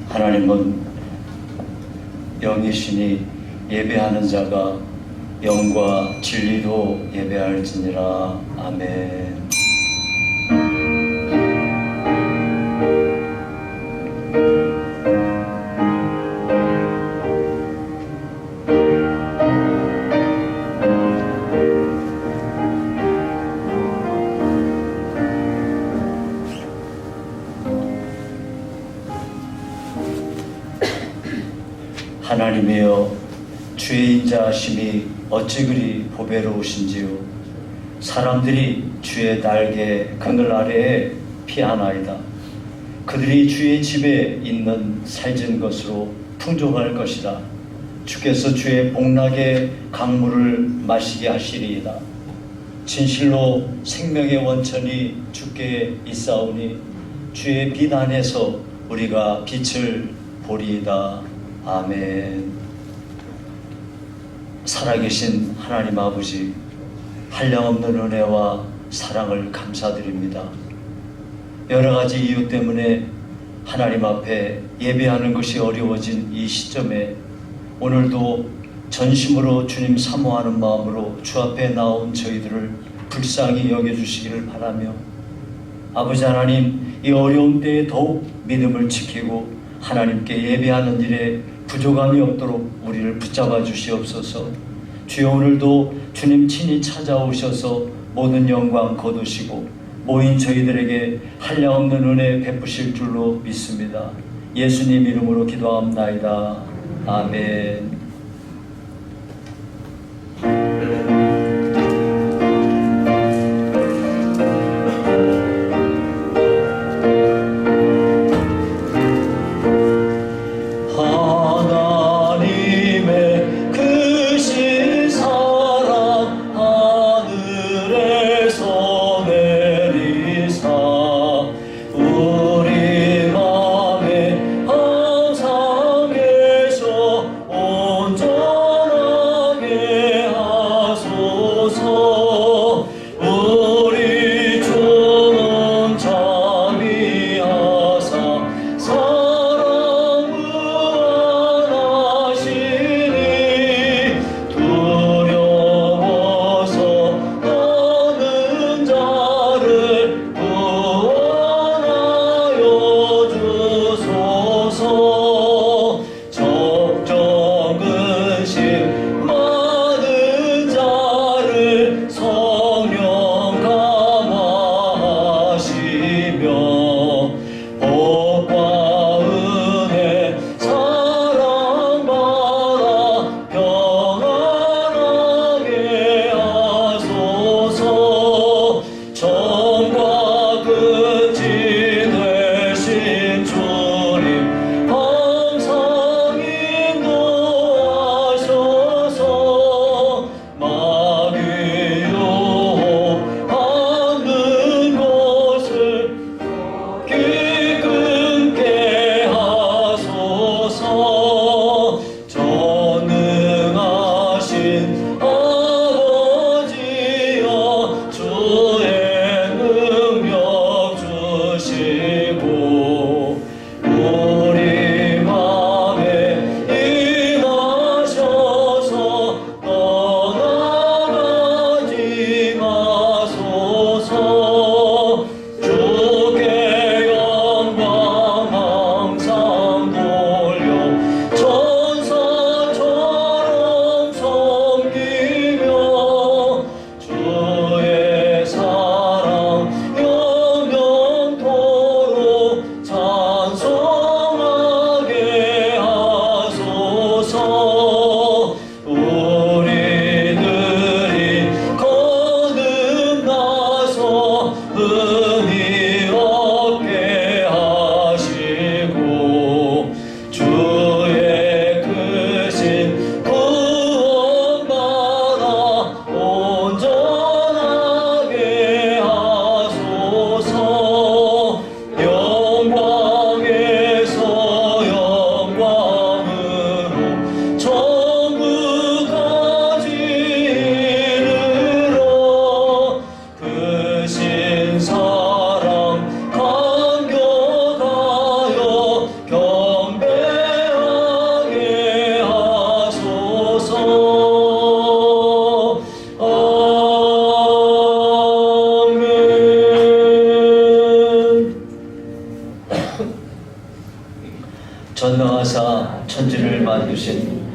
하나님은 영이시니 예배하는 자가 영과 진리로 예배할지니라. 아멘. 하나님이여, 주의 인자하심이 어찌 그리 보배로우신지요. 사람들이 주의 날개 그늘 아래에 피하나이다. 그들이 주의 집에 있는 살진 것으로 풍족할 것이다. 주께서 주의 복락의 강물을 마시게 하시리이다. 진실로 생명의 원천이 주께 있사오니 주의 빛 안에서 우리가 빛을 보리이다. 아멘. 살아계신 하나님 아버지, 한량없는 은혜와 사랑을 감사드립니다. 여러 가지 이유 때문에 하나님 앞에 예배하는 것이 어려워진 이 시점에 오늘도 전심으로 주님 사모하는 마음으로 주 앞에 나온 저희들을 불쌍히 여겨주시기를 바라며, 아버지 하나님, 이 어려운 때에 더욱 믿음을 지키고 하나님께 예배하는 일에 부족함이 없도록 우리를 붙잡아 주시옵소서. 주여, 오늘도 주님 친히 찾아오셔서 모든 영광 거두시고 모인 저희들에게 한량없는 은혜 베푸실 줄로 믿습니다. 예수님 이름으로 기도합나이다. 아멘. 온전하게 하소서.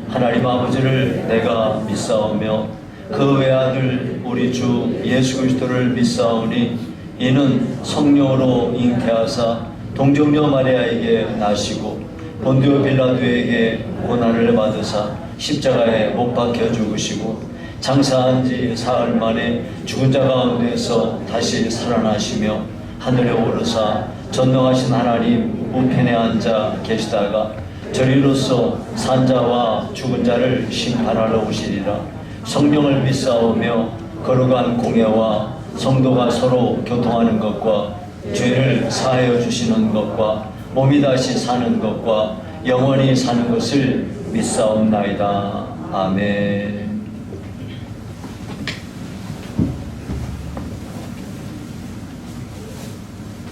하나님 아버지를 내가 믿사오며 그 외아들 우리 주 예수 그리스도를 믿사오니 이는 성령으로 잉태하사 동정녀 마리아에게 나시고 본디오 빌라도에게 고난을 받으사 십자가에 못 박혀 죽으시고 장사한 지 사흘 만에 죽은 자 가운데서 다시 살아나시며 하늘에 오르사 전능하신 하나님 우편에 앉아 계시다가 저리로서 산자와 죽은 자를 심판하러 오시리라. 성령을 믿사오며 거룩한 공예와 성도가 서로 교통하는 것과 죄를 사하여 주시는 것과 몸이 다시 사는 것과 영원히 사는 것을 믿사옵나이다. 아멘.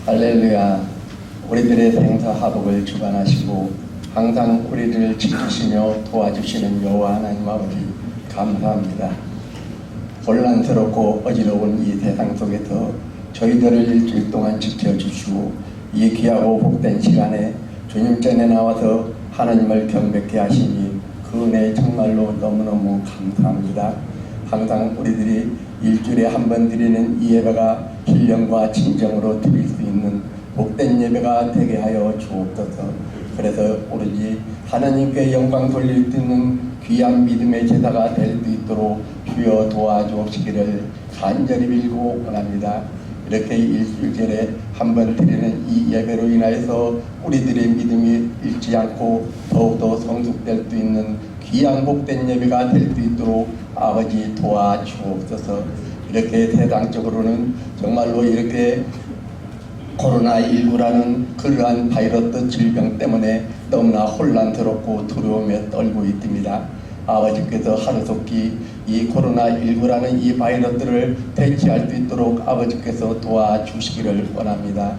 할렐루야. 우리들의 생사화복을 주관하시고 항상 우리를 지키시며 도와주시는 여호와 하나님 아버지 감사합니다. 혼란스럽고 어지러운 이 세상 속에서 저희들을 일주일 동안 지켜주시고 이 귀하고 복된 시간에 주님 전에 나와서 하나님을 경배케 하시니 그 은혜 정말로 너무너무 감사합니다. 항상 우리들이 일주일에 한 번 드리는 이 예배가 신령과 진정으로 드릴 수 있는 복된 예배가 되게 하여 주옵소서. 그래서 오로지 하나님께 영광 돌릴 수 있는 귀한 믿음의 제사가 될 수 있도록 주여 도와주옵시기를 간절히 빌고 원합니다. 이렇게 일주일에 한 번 드리는 이 예배로 인하여서 우리들의 믿음이 잃지 않고 더욱더 성숙될 수 있는 귀한 복된 예배가 될 수 있도록 아버지 도와주옵소서. 이렇게 세상적으로는 정말로 이렇게 코로나19라는 그러한 바이러스 질병 때문에 너무나 혼란스럽고 두려움에 떨고 있습니다. 아버지께서 하루속히 이 코로나19라는 이 바이러스를 대치할 수 있도록 아버지께서 도와주시기를 원합니다.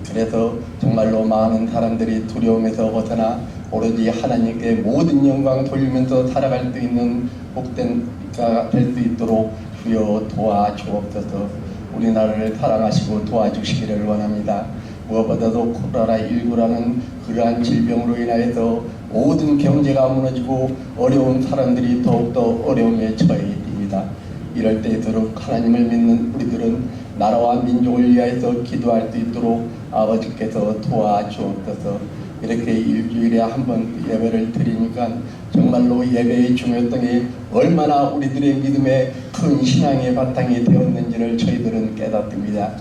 그래서 정말로 많은 사람들이 두려움에서 벗어나 오로지 하나님께 모든 영광 돌리면서 살아갈 수 있는 복된 자가 될 수 있도록 주여 도와주옵소서. 우리나라를 사랑하시고 도와주시기를 원합니다. 무엇보다도 코로나19라는 그러한 질병으로 인하여서 모든 경제가 무너지고 어려운 사람들이 더욱더 어려움에 처해 있습니다. 이럴 때일수록 하나님을 믿는 우리들은 나라와 민족을 위하여서 기도할 수 있도록 아버지께서 도와주옵소서. 이렇게 일주일에 한 번 예배를 드리니까 정말로 예배의 중요성이 얼마나 우리들의 믿음의 큰 신앙의 바탕이 되었는지를 저희들은 깨닫습니다.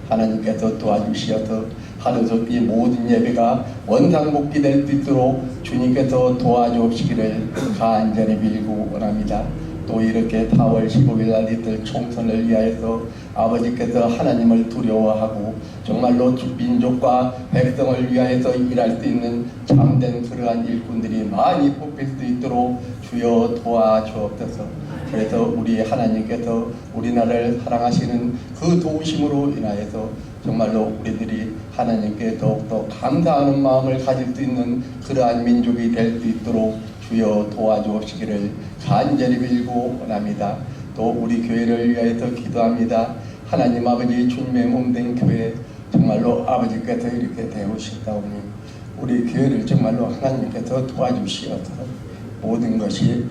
하나님께서 도와주시어서 하루속히 모든 예배가 원상복귀될 수 있도록 주님께서 도와주시기를 간절히 빌고 원합니다. 또 이렇게 4월 15일 날 이틀 총선을 위하여서 아버지께서 하나님을 두려워하고 정말로 민족과 백성을 위하여서 일할 수 있는 참된 그러한 일꾼들이 많이 뽑힐 수 있도록 주여 도와주옵소서. 그래서 우리 하나님께서 우리나라를 사랑하시는 그 도우심으로 인하여서 정말로 우리들이 하나님께 더욱더 감사하는 마음을 가질 수 있는 그러한 민족이 될 수 있도록 주여 도와주옵시기를 간절히 빌고 원합니다. 또 우리 교회를 위하여서 기도합니다. 하나님 아버지 주님의 몸된 교회 정말로 아버지께서 이렇게 되오시다오니 우리 교회를 정말로 하나님께서 도와주시어서 모든 것이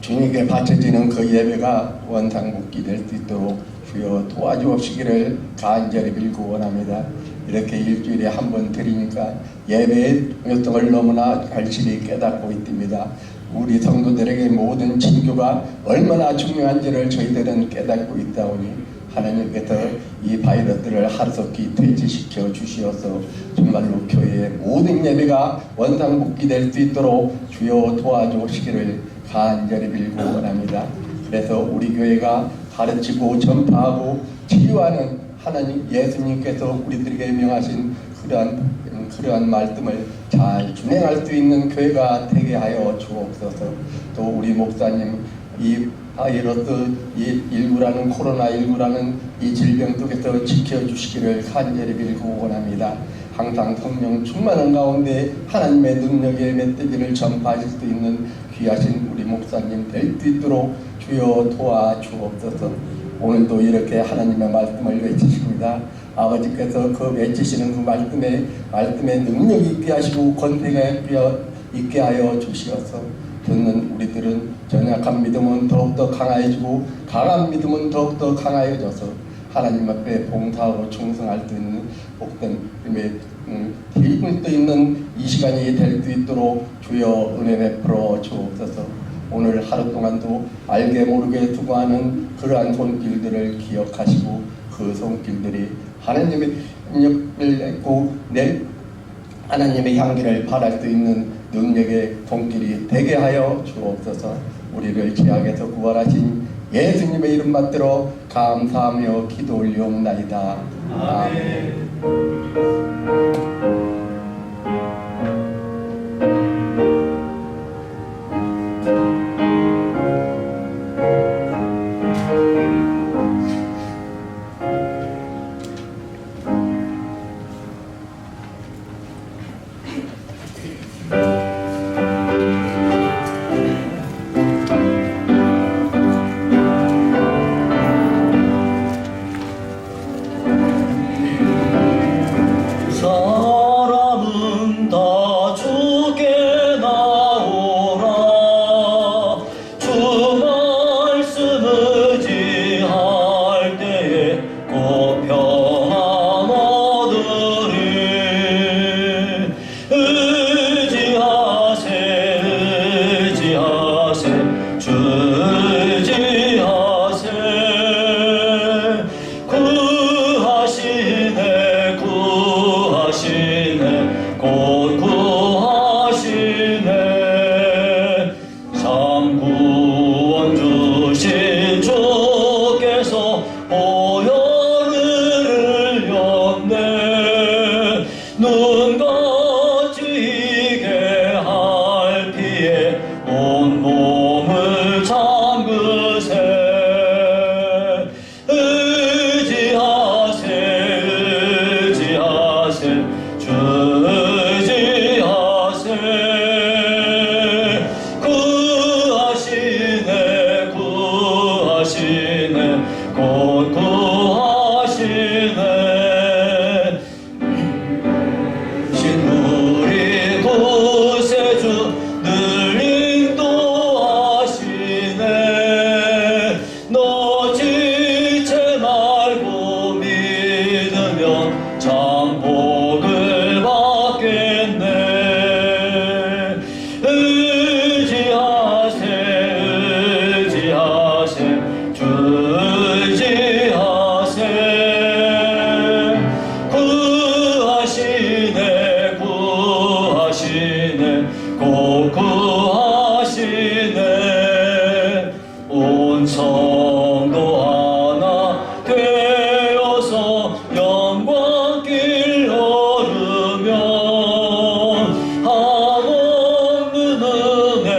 주님께 바쳐지는 그 예배가 원상복귀 될 수 있도록 주여 도와주옵시기를 간절히 빌고 원합니다. 이렇게 일주일에 한 번 드리니까 예배의 중요성을 너무나 갈실히 깨닫고 있습니다. 우리 성도들에게 모든 진교가 얼마나 중요한지를 저희들은 깨닫고 있다오니 하나님께서 이 바이러스를 하루속히 퇴치시켜 주시어서 정말로 교회의 모든 예배가 원상복귀될 수 있도록 주여 도와주시기를 간절히 빌고 원합니다. 그래서 우리 교회가 가르치고 전파하고 치유하는 하나님 예수님께서 우리들에게 명하신 그러한 말씀을 잘 준행할 수 있는 교회가 되게 하여 주옵소서. 또 우리 목사님 이 바이러스 이19라는 코로나19라는 이 질병 속에서 지켜주시기를 간절히 빌고 원합니다. 항상 성령 충만한 가운데 하나님의 능력의 메시지를 전파하실 수 있는 귀하신 우리 목사님 될 수 있도록 주여 도와주옵소서. 오늘도 이렇게 하나님의 말씀을 외치십니다. 아버지께서 그 외치시는 그 말씀에 능력이 있게 하시고 권세가 있게 있게 하여 주시어서 듣는 우리들은 연약한 믿음은 더욱더 강해지고 강한 믿음은 더욱더 강하여져서 하나님 앞에 봉사하고 충성할 수 있는 복된 힘을 또 있는 이 시간이 될 수 있도록 주여 은혜 베풀어 주옵소서. 오늘 하루 동안도 알게 모르게 수고하는 그러한 손길들을 기억하시고 그 손길들이 하나님의 능력을 냈고 내 하나님의 향기를 발할 수 있는 능력의 손길이 되게 하여 주옵소서. 우리를 죄악에서 구원하신 예수님의 이름 받들어 감사하며 기도 올리옵나이다. 아멘. 사람은 다 주께 나오라. 주 말씀 의지할 때에 곧 평안 얻으리. 의지하세 의지하세 주 의지하세. 구하시네 구하시네 곧 구하시네. 참 구원 주신 주께서 보혈을 흘렸네. 눈같이 이게 할 피에 온몸을 잠그세. 의지하세 의지하세 주 의지하세. 구하시네 구하시네 곧 구하시네. 신우리 구세주 늘 인도하시네. 너 지체 말고 믿으면 참 복을 받겠네. 의지하세 의지하세 주 의지하세. 구하시네 구하시네 곧 구하시네. 온 성도 하나 되어서 영광길 오르면 한없는 은혜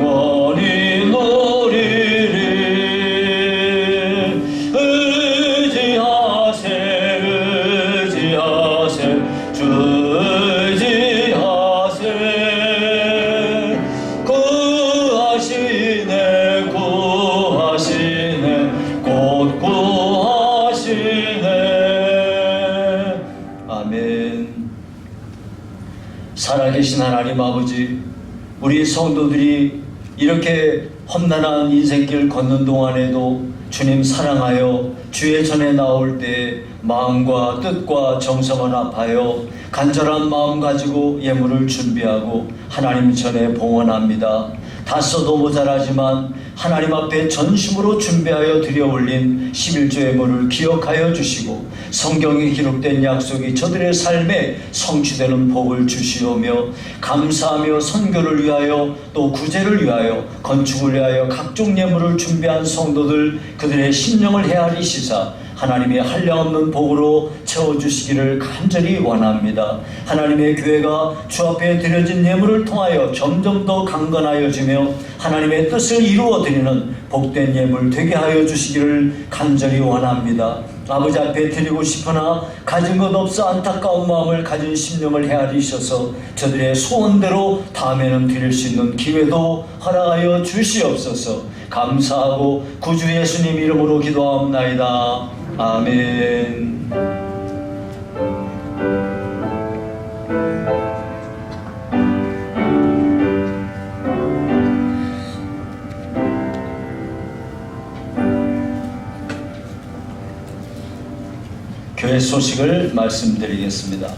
받원히 누리리. 의지하세 의지하세 주 의지하세. 구하시네 구하시네 곧 구하시네. 아멘. 살아계신 하나님 아버지, 우리 성도들이 이렇게 험난한 인생길 걷는 동안에도 주님 사랑하여 주의 전에 나올 때 마음과 뜻과 정성을 합하여 간절한 마음 가지고 예물을 준비하고 하나님 전에 봉헌합니다. 다 써도 모자라지만 하나님 앞에 전심으로 준비하여 드려 올린 11조 예물을 기억하여 주시고 성경에 기록된 약속이 저들의 삶에 성취되는 복을 주시오며, 감사하며 선교를 위하여 또 구제를 위하여 건축을 위하여 각종 예물을 준비한 성도들 그들의 심령을 헤아리시사 하나님의 한량없는 복으로 채워주시기를 간절히 원합니다. 하나님의 교회가 주 앞에 드려진 예물을 통하여 점점 더 강건하여지며 하나님의 뜻을 이루어드리는 복된 예물 되게 하여 주시기를 간절히 원합니다. 아버지 앞에 드리고 싶으나 가진 것 없어 안타까운 마음을 가진 심령을 헤아리셔서 저들의 소원대로 다음에는 드릴 수 있는 기회도 허락하여 주시옵소서. 감사하고 구주 예수님 이름으로 기도하옵나이다. 아멘. 올해 소식을 말씀드리겠습니다.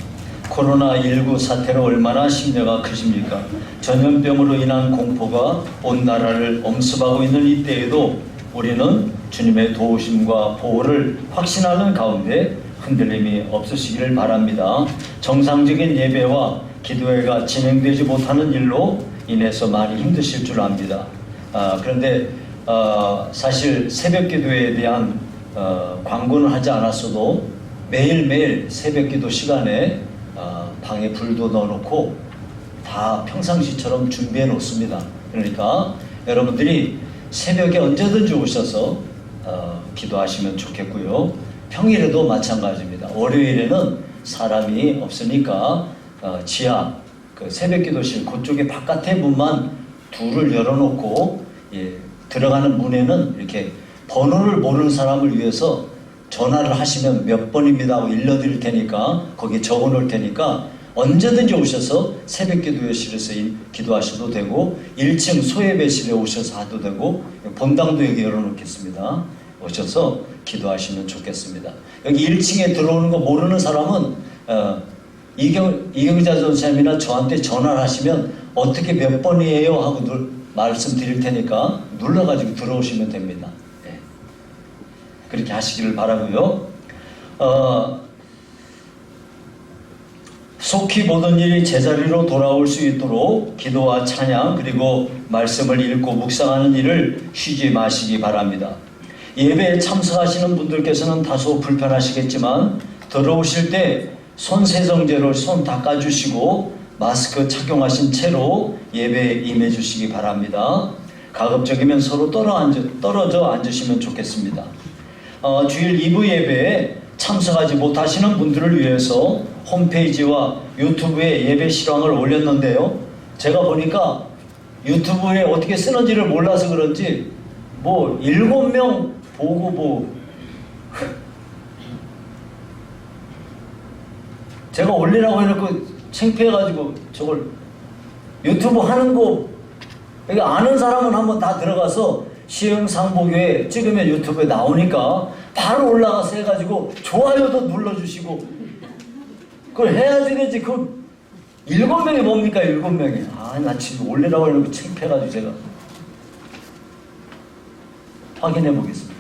코로나19 사태로 얼마나 심려가 크십니까? 전염병으로 인한 공포가 온 나라를 엄습하고 있는 이때에도 우리는 주님의 도우심과 보호를 확신하는 가운데 흔들림이 없으시기를 바랍니다. 정상적인 예배와 기도회가 진행되지 못하는 일로 인해서 많이 힘드실 줄 압니다. 그런데 사실 새벽 기도회에 대한 광고는 하지 않았어도 매일매일 새벽 기도 시간에 방에 불도 넣어놓고 다 평상시처럼 준비해 놓습니다. 그러니까 여러분들이 새벽에 언제든지 오셔서 기도하시면 좋겠고요. 평일에도 마찬가지입니다. 월요일에는 사람이 없으니까 지하 그 새벽 기도실 그쪽에 바깥에 문만 둘을 열어놓고 들어가는 문에는 이렇게 번호를 모르는 사람을 위해서 전화를 하시면 몇 번입니다 하고 일러드릴 테니까 거기에 적어놓을 테니까 언제든지 오셔서 새벽 기도실에서 기도하셔도 되고 1층 소예배실에 오셔서 하도 되고 본당도 여기 열어놓겠습니다. 오셔서 기도하시면 좋겠습니다. 여기 1층에 들어오는 거 모르는 사람은 이경자 전사님이나 저한테 전화를 하시면 어떻게 몇 번이에요 하고 말씀드릴 테니까 눌러가지고 들어오시면 됩니다. 네. 그렇게 하시기를 바라고요. 속히 모든 일이 제자리로 돌아올 수 있도록 기도와 찬양 그리고 말씀을 읽고 묵상하는 일을 쉬지 마시기 바랍니다. 예배에 참석하시는 분들께서는 다소 불편하시겠지만 들어오실 때 손 세정제로 손 닦아주시고 마스크 착용하신 채로 예배에 임해 주시기 바랍니다. 가급적이면 서로 떨어져 앉으시면 좋겠습니다. 주일 2부 예배에 참석하지 못하시는 분들을 위해서 홈페이지와 유튜브에 예배 실황을 올렸는데요. 제가 보니까 유튜브에 어떻게 쓰는지를 몰라서 그런지 7명 보고 제가 올리라고 해놓고 창피해가지고 저걸 유튜브 하는 거 여기 아는 사람은 한번 다 들어가서 시흥상보교회 찍으면 유튜브에 나오니까 바로 올라가서 해가지고 좋아요도 눌러주시고 그걸 해야지 되지. 7명이 뭡니까 7명이. 나 지금 올리라고 하려고 창피해가지고 제가 확인해 보겠습니다.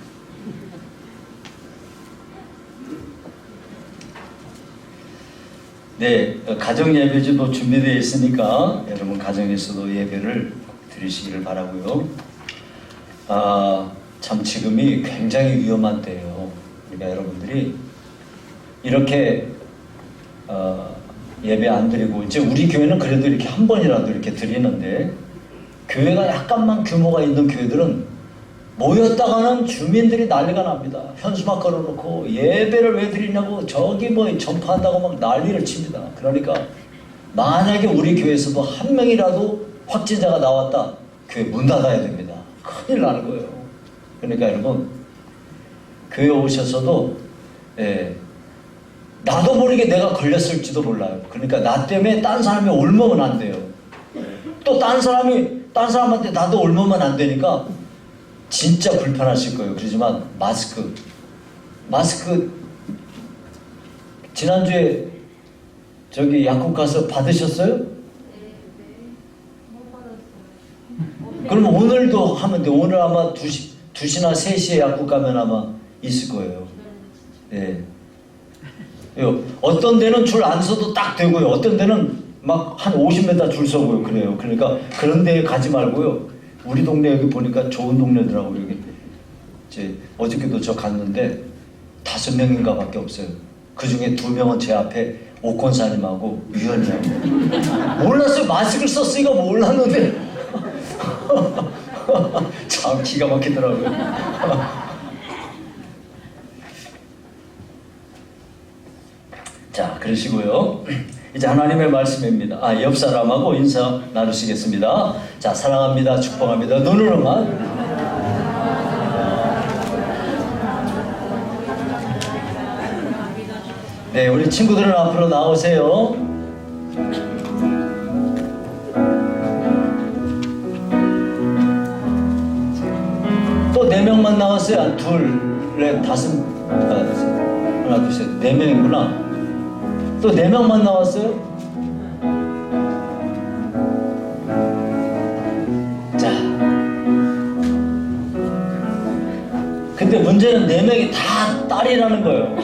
네, 가정 예배지도 준비되어 있으니까 여러분 가정에서도 예배를 드리시기를 바라고요. 참 지금이 굉장히 위험한 때예요. 그러니까 여러분들이 이렇게 예배 안 드리고 이제 우리 교회는 그래도 이렇게 한 번이라도 이렇게 드리는데 교회가 약간만 규모가 있는 교회들은 모였다가는 주민들이 난리가 납니다. 현수막 걸어놓고 예배를 왜 드리냐고 저기 전파한다고 막 난리를 칩니다. 그러니까 만약에 우리 교회에서도 한 명이라도 확진자가 나왔다, 교회 문 닫아야 됩니다. 큰일 나는 거예요. 그러니까 여러분 교회 오셔서도 나도 모르게 내가 걸렸을지도 몰라요. 그러니까 나 때문에 딴 사람이 옮으면 안 돼요. 또 딴 사람한테 나도 옮으면 안 되니까 진짜 불편하실 거예요. 그렇지만 마스크 지난주에 저기 약국 가서 받으셨어요? 그러면 오늘도 하면 돼. 오늘 아마 2시나 3시에 약국 가면 아마 있을 거예요. 네. 어떤 데는 줄 안 서도 딱 되고요. 어떤 데는 막 한 50m 줄 서고요. 그래요. 그러니까 그런 데 가지 말고요. 우리 동네 여기 보니까 좋은 동네더라고요. 여기 어저께도 저 갔는데 5명인가 밖에 없어요. 그 중에 2명은 제 앞에 옥권사님하고 위원이하고 몰랐어요. 마스크를 썼으니까 몰랐는데 참 기가 막히더라고요. 자, 그러시고요. 이제 하나님의 말씀입니다. 옆 사람하고 인사 나누시겠습니다. 자, 사랑합니다. 축복합니다. 눈으로만. 네, 우리 친구들은 앞으로 나오세요. 또 4명만 나왔어요. 2, 4, 5. 하나, 둘, 셋, 네 명이구나. 또 네 명만 나왔어요? 자, 근데 문제는 네 명이 다 딸이라는 거예요.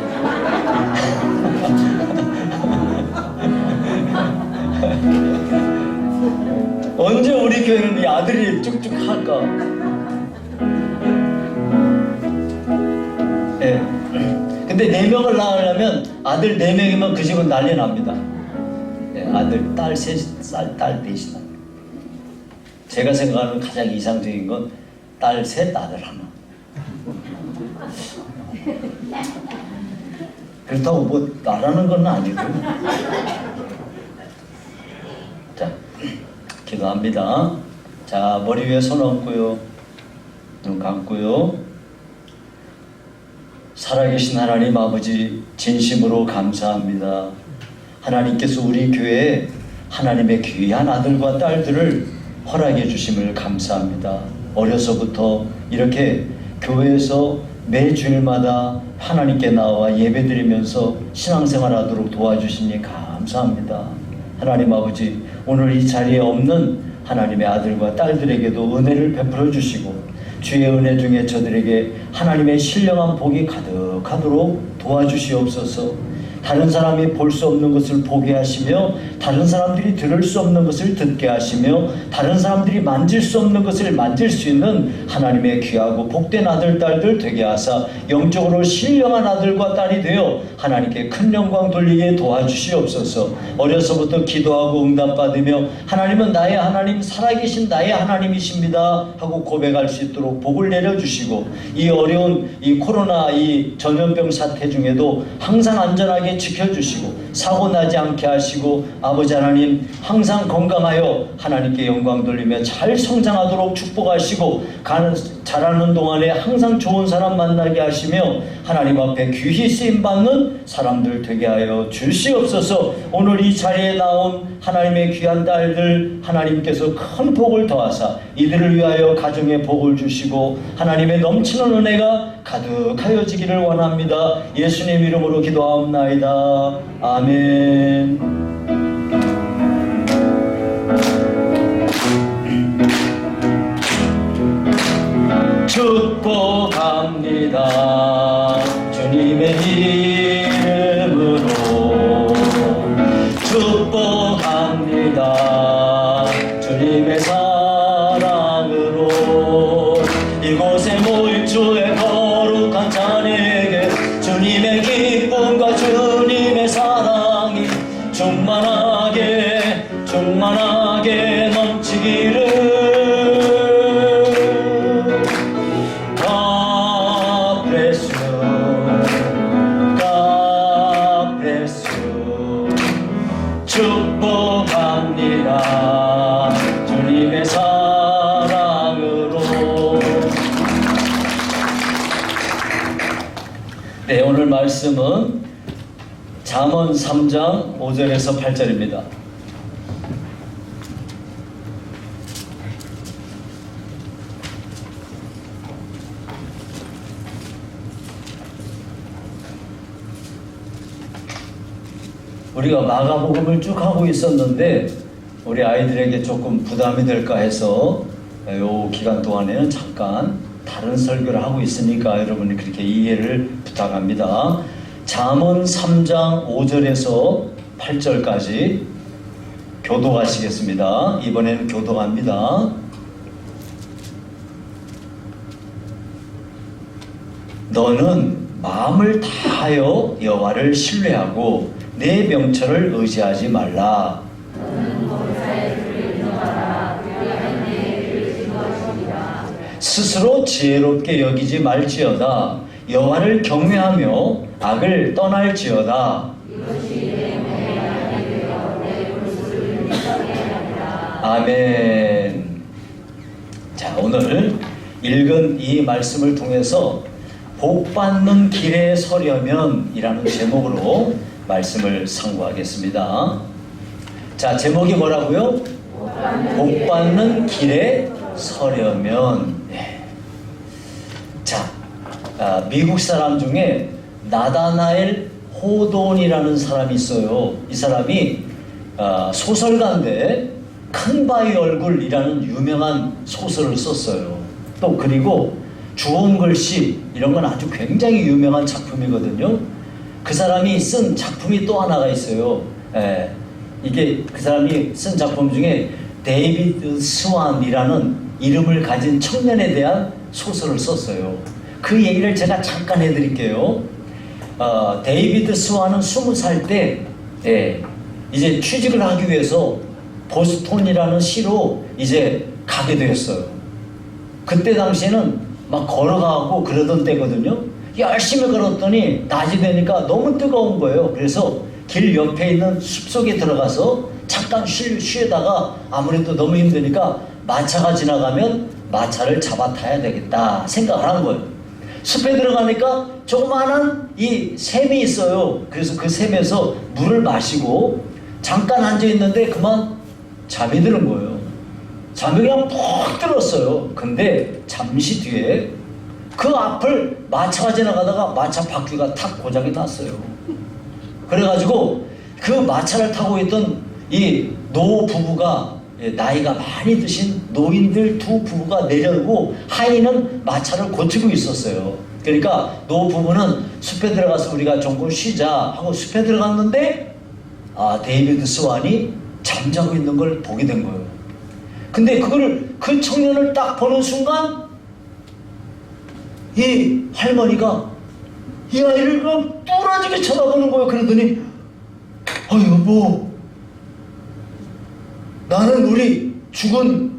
언제 우리 교회는 이 아들이 쭉쭉 할까? 예. 근데 네 명을 낳으려면 아들 네 명이면 그 집은 난리 납니다. 예, 아들, 딸 셋, 딸 넷이나. 제가 생각하는 가장 이상적인 건 딸 셋, 아들 하나. 그렇다고 뭐 나라는 건 아니고요. 자, 기도합니다. 자, 머리 위에 손 얹고요. 눈 감고요. 살아계신 하나님 아버지, 진심으로 감사합니다. 하나님께서 우리 교회에 하나님의 귀한 아들과 딸들을 허락해 주심을 감사합니다. 어려서부터 이렇게 교회에서 매 주일마다 하나님께 나와 예배드리면서 신앙생활하도록 도와주시니 감사합니다. 하나님 아버지, 오늘 이 자리에 없는 하나님의 아들과 딸들에게도 은혜를 베풀어 주시고 주의 은혜 중에 저들에게 하나님의 신령한 복이 가득하도록 도와주시옵소서. 다른 사람이 볼 수 없는 것을 보게 하시며 다른 사람들이 들을 수 없는 것을 듣게 하시며 다른 사람들이 만질 수 없는 것을 만질 수 있는 하나님의 귀하고 복된 아들, 딸들 되게 하사 영적으로 신령한 아들과 딸이 되어 하나님께 큰 영광 돌리게 도와주시옵소서. 어려서부터 기도하고 응답받으며 하나님은 나의 하나님, 살아계신 나의 하나님이십니다 하고 고백할 수 있도록 복을 내려주시고 이 어려운 이 코로나 이 전염병 사태 중에도 항상 안전하게 지켜주시고 사고 나지 않게 하시고 아버지 하나님 항상 건강하여 하나님께 영광 돌리며 잘 성장하도록 축복하시고 자라는 동안에 항상 좋은 사람 만나게 하시며 하나님 앞에 귀히 쓰임받는 사람들 되게 하여 주시옵소서. 오늘 이 자리에 나온 하나님의 귀한 딸들 하나님께서 큰 복을 더하사 이들을 위하여 가정에 복을 주시고 하나님의 넘치는 은혜가 가득하여지기를 원합니다. 예수님 이름으로 기도하옵나이다. 아멘. 축복합니다. 주님의 이름으로 축복합니다. 주님의 사랑으로 이곳에 모인 주의 거룩한 자녀에게 주님의 기쁨과 주님의 사랑이 충만하게 넘치기를. 축복합니다. 주님의 사랑으로. 네, 오늘 말씀은 잠언 3장 5절에서 8절입니다. 우리가 마가복음을 쭉 하고 있었는데 우리 아이들에게 조금 부담이 될까 해서 이 기간 동안에는 잠깐 다른 설교를 하고 있으니까 여러분이 그렇게 이해를 부탁합니다. 잠언 3장 5절에서 8절까지 교독하시겠습니다. 이번에는 교독합니다. 너는 마음을 다하여 여호와를 신뢰하고 내 명철을 의지하지 말라. 스스로 지혜롭게 여기지 말지어다. 여호와를 경외하며 악을 떠날지어다. 아멘. 자, 오늘 읽은 이 말씀을 통해서 복받는 길에 서려면 이라는 제목으로 말씀을 상고하겠습니다. 자, 제목이 뭐라고요? 복받는 길에 서려면. 네. 자, 미국 사람 중에 나다나엘 호돈이라는 사람이 있어요. 이 사람이 소설가인데 큰 바위 얼굴이라는 유명한 소설을 썼어요. 또 그리고 주홍글씨 이런 건 아주 굉장히 유명한 작품이거든요. 그 사람이 쓴 작품이 또 하나가 있어요. 이게 그 사람이 쓴 작품 중에 데이비드 스완이라는 이름을 가진 청년에 대한 소설을 썼어요. 그 얘기를 제가 잠깐 해드릴게요. 데이비드 스완은 20살 때 이제 취직을 하기 위해서 보스턴이라는 시로 이제 가게 되었어요. 그때 당시에는 막 걸어가고 그러던 때거든요. 열심히 걸었더니 낮이 되니까 너무 뜨거운 거예요. 그래서 길 옆에 있는 숲속에 들어가서 잠깐 쉬다가 아무래도 너무 힘드니까 마차가 지나가면 마차를 잡아 타야 되겠다 생각을 한 거예요. 숲에 들어가니까 조그마한 이 샘이 있어요. 그래서 그 샘에서 물을 마시고 잠깐 앉아있는데 그만 잠이 드는 거예요. 잠이 그냥 푹 들었어요. 근데 잠시 뒤에 그 앞을 마차가 지나가다가 마차 바퀴가 탁 고장이 났어요. 그래가지고 그 마차를 타고 있던 이 노 부부가, 나이가 많이 드신 노인들 두 부부가 내려오고 하인은 마차를 고치고 있었어요. 그러니까 노 부부는 숲에 들어가서 우리가 조금 쉬자 하고 숲에 들어갔는데 데이비드 스완이 잠자고 있는 걸 보게 된 거예요. 근데 그 청년을 딱 보는 순간 이 할머니가 이 아이를 그냥 뚫어지게 쳐다보는 거예요. 그러더니 여보, 나는 우리 죽은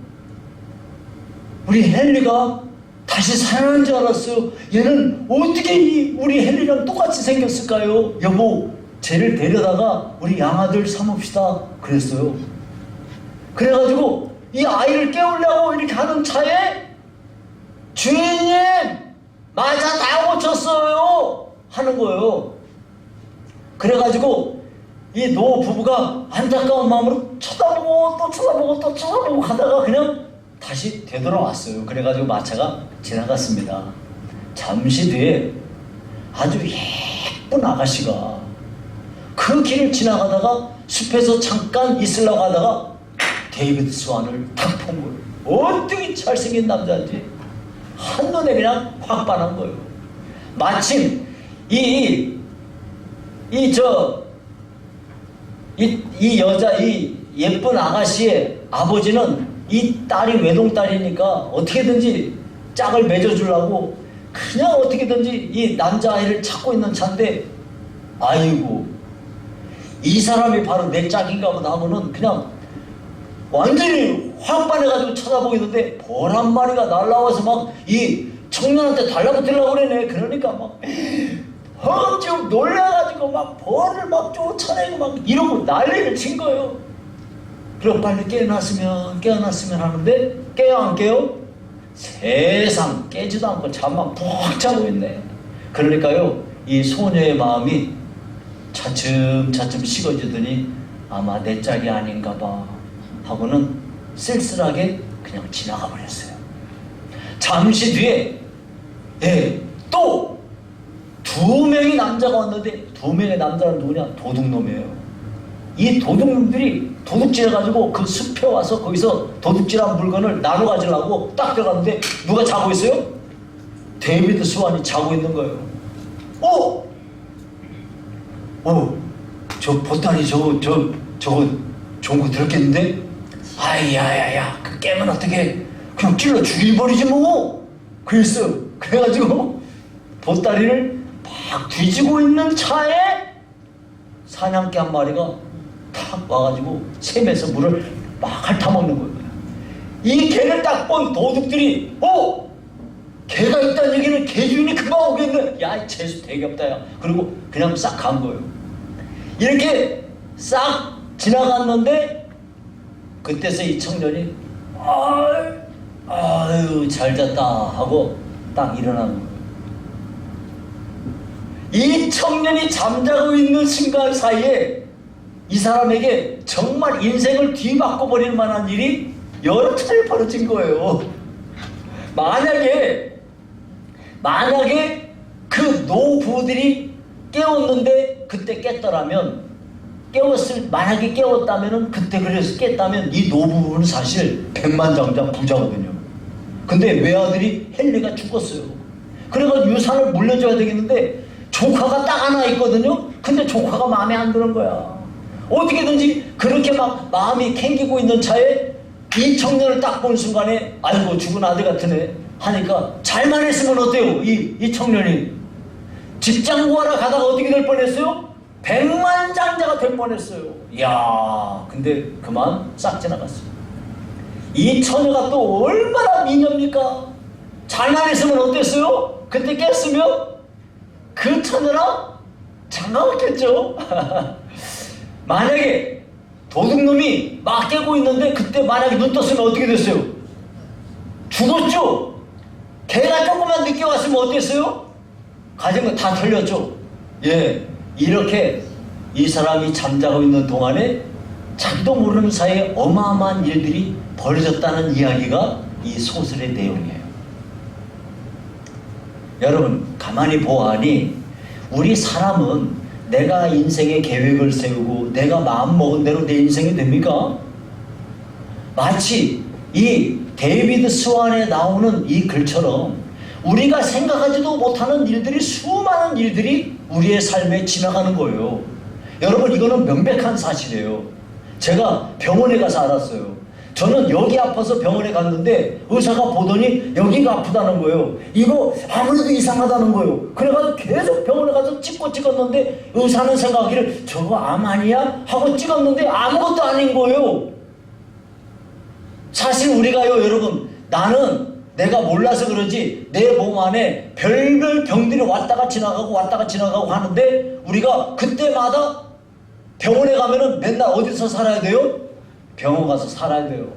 우리 헨리가 다시 살아난 줄 알았어요. 얘는 어떻게 우리 헨리랑 똑같이 생겼을까요? 여보, 쟤를 데려다가 우리 양아들 삼읍시다 그랬어요. 그래가지고 이 아이를 깨우려고 이렇게 하는 차에 주인님 마차 다 고쳤어요 하는 거예요. 그래가지고 이 노 부부가 안타까운 마음으로 쳐다보고 또 쳐다보고 또 쳐다보고 가다가 그냥 다시 되돌아왔어요. 그래가지고 마차가 지나갔습니다. 잠시 뒤에 아주 예쁜 아가씨가 그 길을 지나가다가 숲에서 잠깐 있으려고 하다가 데이비드 스완을 탁 본 거예요. 어떻게 잘생긴 남자인지 한눈에 그냥 확 반한 거예요. 마침 이 여자, 이 예쁜 아가씨의 아버지는 이 딸이 외동딸이니까 어떻게든지 짝을 맺어주려고 그냥 어떻게든지 이 남자아이를 찾고 있는 차인데, 아이고 이 사람이 바로 내 짝인가 보다 하고는 그냥 완전히 확 반해가지고 쳐다보고 있는데 벌 한 마리가 날라와서 막 이 청년한테 달라붙으려고 그러네. 그러니까 막 좀 놀라가지고 막 벌을 막 쫓아내고 막 이러고 난리를 친 거예요. 그럼 빨리 깨어났으면 하는데 깨요 안 깨요? 세상 깨지도 않고 잠만 푹 자고 있네. 그러니까요 이 소녀의 마음이 차츰차츰 식어지더니 아마 내 짝이 아닌가 봐 하고는 쓸쓸하게 그냥 지나가 버렸어요. 잠시 뒤에 또 2명의 남자가 왔는데 2명의 남자는 누구냐? 도둑놈이에요. 이 도둑놈들이 도둑질해가지고 그 숲에 와서 거기서 도둑질한 물건을 나눠 가지려고 딱 들어갔는데 누가 자고 있어요? 데이비드 스완이 자고 있는 거예요. 저 보따리 저거 좋은 거 들었겠는데? 아야야야, 그 깨면 어떡해? 그냥 찔러 죽여버리지 뭐. 그랬어요. 그래가지고 보따리를 막 뒤지고 있는 차에 사냥개 한 마리가 탁 와가지고 샘에서 물을 막 핥아먹는 거예요. 이 개를 딱 본 도둑들이 개가 있다는 얘기는 개 주인이 금방 오겠네. 야, 이 재수 되게 없다 야. 그리고 그냥 싹 간 거예요. 이렇게 싹 지나갔는데 그때서 이 청년이 아유 잘 잤다 하고 딱 일어나는 거예요. 이 청년이 잠자고 있는 순간 사이에 이 사람에게 정말 인생을 뒤바꿔버릴 만한 일이 여러 차례 벌어진 거예요. 만약에 그 노부들이 깨웠는데 그때 깼더라면, 만약에 깨웠다면은, 그때 그래서 깼다면 이 노부부는 사실 백만장자 부자거든요. 근데 외아들이 헨리가 죽었어요. 그래가지고 유산을 물려줘야 되겠는데 조카가 딱 하나 있거든요. 근데 조카가 마음에 안 드는 거야. 어떻게든지 그렇게 막 마음이 캥기고 있는 차에 이 청년을 딱 본 순간에 아이고 죽은 아들 같은 애 하니까 잘만 했으면 어때요? 이 청년이 직장 구하러 가다가 어떻게 될 뻔했어요? 백만장자가 될 뻔했어요. 이야, 근데 그만 싹 지나갔어요. 이 처녀가 또 얼마나 미녀입니까? 잘만 했으면 어땠어요? 그때 깼으면 그 처녀랑 장가 갔겠죠. 만약에 도둑놈이 막 깨고 있는데 그때 만약에 눈 떴으면 어떻게 됐어요? 죽었죠? 걔가 조금만 늦게 왔으면 어땠어요? 가진 거 다 털렸죠? 예, 이렇게 이 사람이 잠자고 있는 동안에 자기도 모르는 사이에 어마어마한 일들이 벌어졌다는 이야기가 이 소설의 내용이에요. 여러분, 가만히 보아하니 우리 사람은 내가 인생의 계획을 세우고 내가 마음먹은 대로 내 인생이 됩니까? 마치 이 데이비드 스완에 나오는 이 글처럼 우리가 생각하지도 못하는 일들이, 수많은 일들이 우리의 삶에 지나가는 거예요. 여러분, 이거는 명백한 사실이에요. 제가 병원에 가서 알았어요. 저는 여기 아파서 병원에 갔는데 의사가 보더니 여기가 아프다는 거예요. 이거 아무래도 이상하다는 거예요. 그래가지고 계속 병원에 가서 찍었는데 의사는 생각하기를 저거 암 아니야? 하고 찍었는데 아무것도 아닌 거예요. 사실 우리가요, 여러분, 나는 내가 몰라서 그러지 내 몸 안에 별별 병들이 왔다가 지나가고 하는데 우리가 그때마다 병원에 가면은 맨날 어디서 살아야 돼요? 병원 가서 살아야 돼요.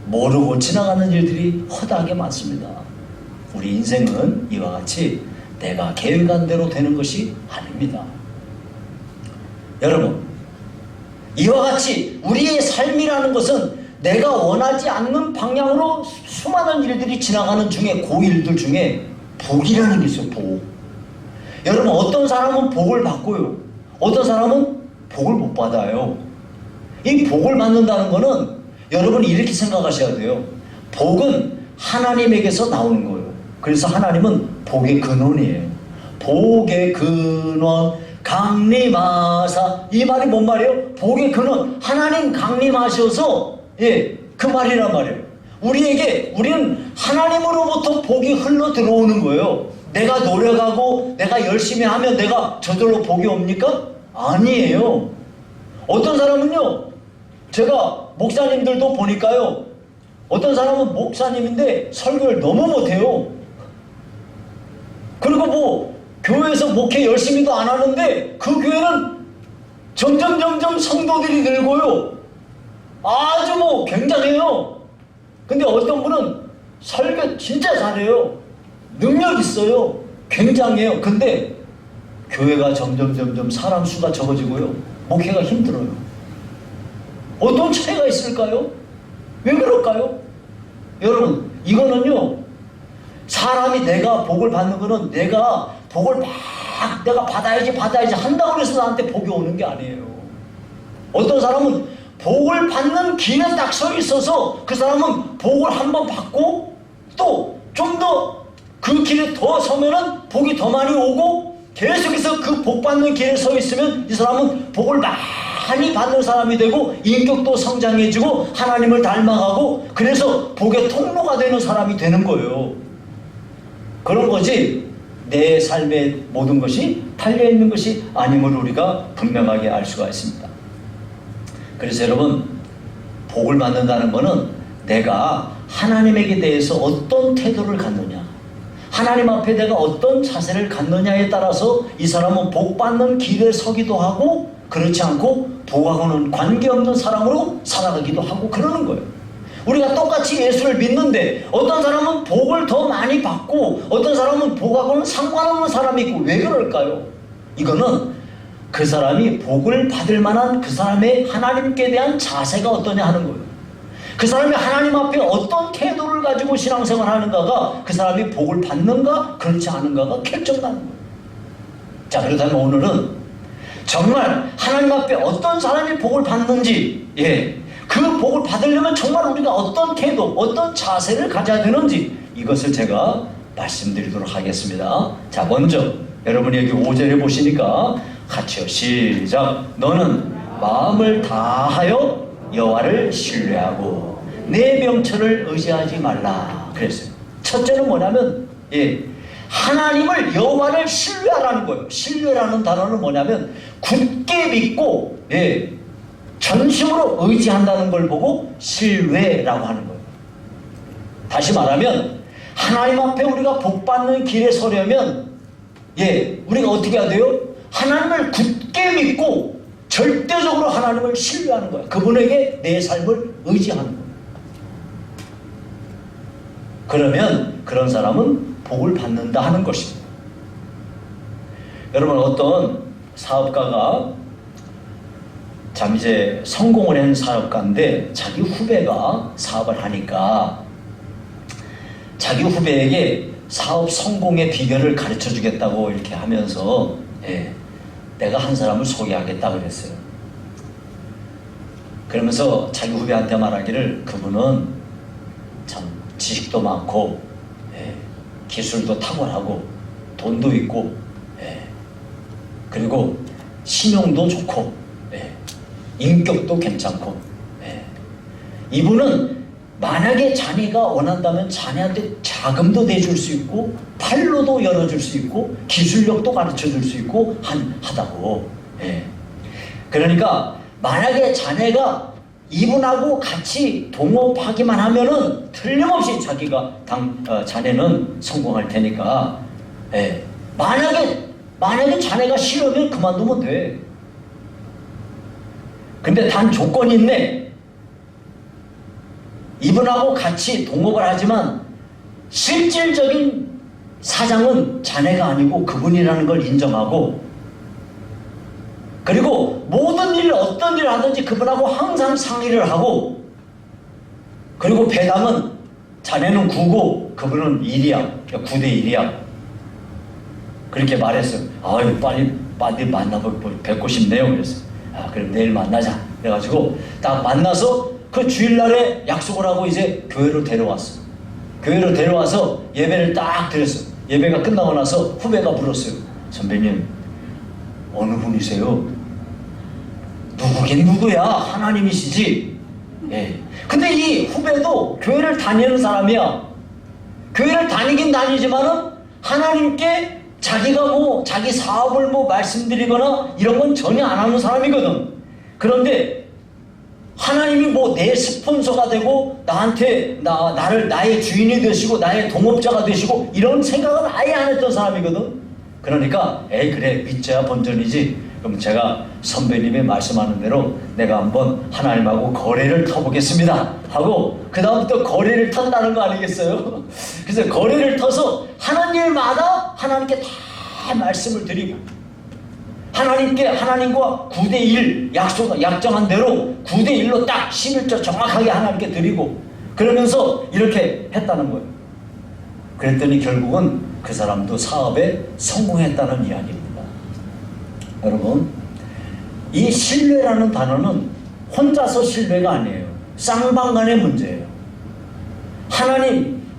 모르고 지나가는 일들이 허다하게 많습니다. 우리 인생은 이와 같이 내가 계획한 대로 되는 것이 아닙니다. 여러분, 이와 같이 우리의 삶이라는 것은 내가 원하지 않는 방향으로 수많은 일들이 지나가는 중에, 그 일들 중에 복이라는 게 있어요. 복. 여러분, 어떤 사람은 복을 받고요, 어떤 사람은 복을 못 받아요. 이 복을 받는다는 거는 여러분이 이렇게 생각하셔야 돼요. 복은 하나님에게서 나오는 거예요. 그래서 하나님은 복의 근원이에요. 복의 근원 강림하사, 이 말이 뭔 말이에요? 복의 근원, 하나님 강림하셔서, 예, 그 말이란 말이에요. 우리는 하나님으로부터 복이 흘러 들어오는 거예요. 내가 노력하고 내가 열심히 하면 내가 저절로 복이 옵니까? 아니에요. 어떤 사람은요, 제가 목사님들도 보니까요, 어떤 사람은 목사님인데 설교를 너무 못해요. 그리고 뭐 교회에서 목회 열심히도 안 하는데 그 교회는 점점 성도들이 늘고요, 아주 뭐 굉장해요. 근데 어떤 분은 설교 진짜 잘해요. 능력 있어요. 굉장해요. 근데 교회가 점점 사람 수가 적어지고요, 목회가 힘들어요. 어떤 차이가 있을까요? 왜 그럴까요? 여러분, 이거는요, 사람이 내가 복을 받는 거는 내가 복을 막 내가 받아야지 한다고 해서 나한테 복이 오는 게 아니에요. 어떤 사람은 복을 받는 길에 딱 서 있어서 그 사람은 복을 한번 받고 또 좀 더 그 길에 더 서면은 복이 더 많이 오고, 계속해서 그 복 받는 길에 서 있으면 이 사람은 복을 많이 받는 사람이 되고 인격도 성장해지고 하나님을 닮아가고, 그래서 복의 통로가 되는 사람이 되는 거예요. 그런 거지 내 삶의 모든 것이 달려있는 것이 아님을 우리가 분명하게 알 수가 있습니다. 그래서 여러분, 복을 받는다는 것은 내가 하나님에게 대해서 어떤 태도를 갖느냐, 하나님 앞에 내가 어떤 자세를 갖느냐에 따라서 이 사람은 복 받는 길에 서기도 하고, 그렇지 않고 복하고는 관계없는 사람으로 살아가기도 하고 그러는 거예요. 우리가 똑같이 예수를 믿는데 어떤 사람은 복을 더 많이 받고 어떤 사람은 복하고는 상관없는 사람이 있고, 왜 그럴까요? 이거는 그 사람이 복을 받을 만한 그 사람의 하나님께 대한 자세가 어떠냐 하는 거예요. 그 사람이 하나님 앞에 어떤 태도를 가지고 신앙생활 하는가가 그 사람이 복을 받는가 그렇지 않은가가 결정나는 거예요. 자, 그렇다면 오늘은 정말 하나님 앞에 어떤 사람이 복을 받는지, 그 복을 받으려면 정말 우리가 어떤 태도, 어떤 자세를 가져야 되는지 이것을 제가 말씀드리도록 하겠습니다. 자, 먼저 여러분이 여기 5절에 보시니까 같이요. 시작. 너는 마음을 다하여 여호와를 신뢰하고 내 명철을 의지하지 말라 그랬어요. 첫째는 뭐냐면 하나님을 여호와를 신뢰하라는 거예요. 신뢰라는 단어는 뭐냐면 굳게 믿고 전심으로 의지한다는 걸 보고 신뢰라고 하는 거예요. 다시 말하면 하나님 앞에 우리가 복받는 길에 서려면 우리가 어떻게 해야 돼요? 하나님을 굳게 믿고 절대적으로 하나님을 신뢰하는 거야. 그분에게 내 삶을 의지하는 거야. 그러면 그런 사람은 복을 받는다 하는 것입니다. 여러분, 어떤 사업가가 참 이제 성공을 한 사업가인데 자기 후배가 사업을 하니까 자기 후배에게 사업 성공의 비결을 가르쳐 주겠다고 이렇게 하면서 내가 한 사람을 소개하겠다 그랬어요. 그러면서 자기 후배한테 말하기를 그분은 참 지식도 많고 기술도 탁월하고 돈도 있고 그리고 신용도 좋고 인격도 괜찮고 이분은 만약에 자네가 원한다면 자네한테 자금도 내줄 수 있고 판로도 열어줄 수 있고 기술력도 가르쳐줄 수 있고 하다고. 그러니까 만약에 자네가 이분하고 같이 동업하기만 하면은 틀림없이 자네는 성공할 테니까. 만약에 자네가 싫으면 그만두면 돼. 근데 단 조건이 있네. 이분하고 같이 동업을 하지만 실질적인 사장은 자네가 아니고 그분이라는 걸 인정하고, 그리고 모든 일 어떤 일을 하든지 그분하고 항상 상의를 하고, 그리고 배당은 자네는 9고 그분은 1이야. 그러니까 9대1이야. 그렇게 말했어요. 아유, 빨리 뵙고 싶네요. 그랬어요. 그럼 내일 만나자. 그래가지고 딱 만나서 그 주일날에 약속을 하고 이제 교회로 데려왔어. 교회로 데려와서 예배를 딱 드렸어. 예배가 끝나고 나서 후배가 물었어요. 선배님, 어느 분이세요? 누구긴 누구야. 하나님이시지. 근데 이 후배도 교회를 다니는 사람이야. 교회를 다니긴 다니지만은 하나님께 자기가 자기 사업을 말씀드리거나 이런 건 전혀 안 하는 사람이거든. 그런데 하나님이 내 스폰서가 되고 나를 나의 주인이 되시고 나의 동업자가 되시고 이런 생각은 아예 안 했던 사람이거든. 그러니까 그래 믿자야 본전이지. 그럼 제가 선배님이 말씀하는 대로 내가 한번 하나님하고 거래를 터보겠습니다 하고 그 다음부터 거래를 턴다는 거 아니겠어요? 그래서 거래를 터서 하는 일마다 하나님께 다 말씀을 드리고, 하나님과 9대1 약정한 대로 9대1로 딱 11조 정확하게 하나님께 드리고, 그러면서 이렇게 했다는 거예요. 그랬더니 결국은 그 사람도 사업에 성공했다는 이야기입니다. 여러분, 이 신뢰라는 단어는 혼자서 신뢰가 아니에요. 쌍방간의 문제예요.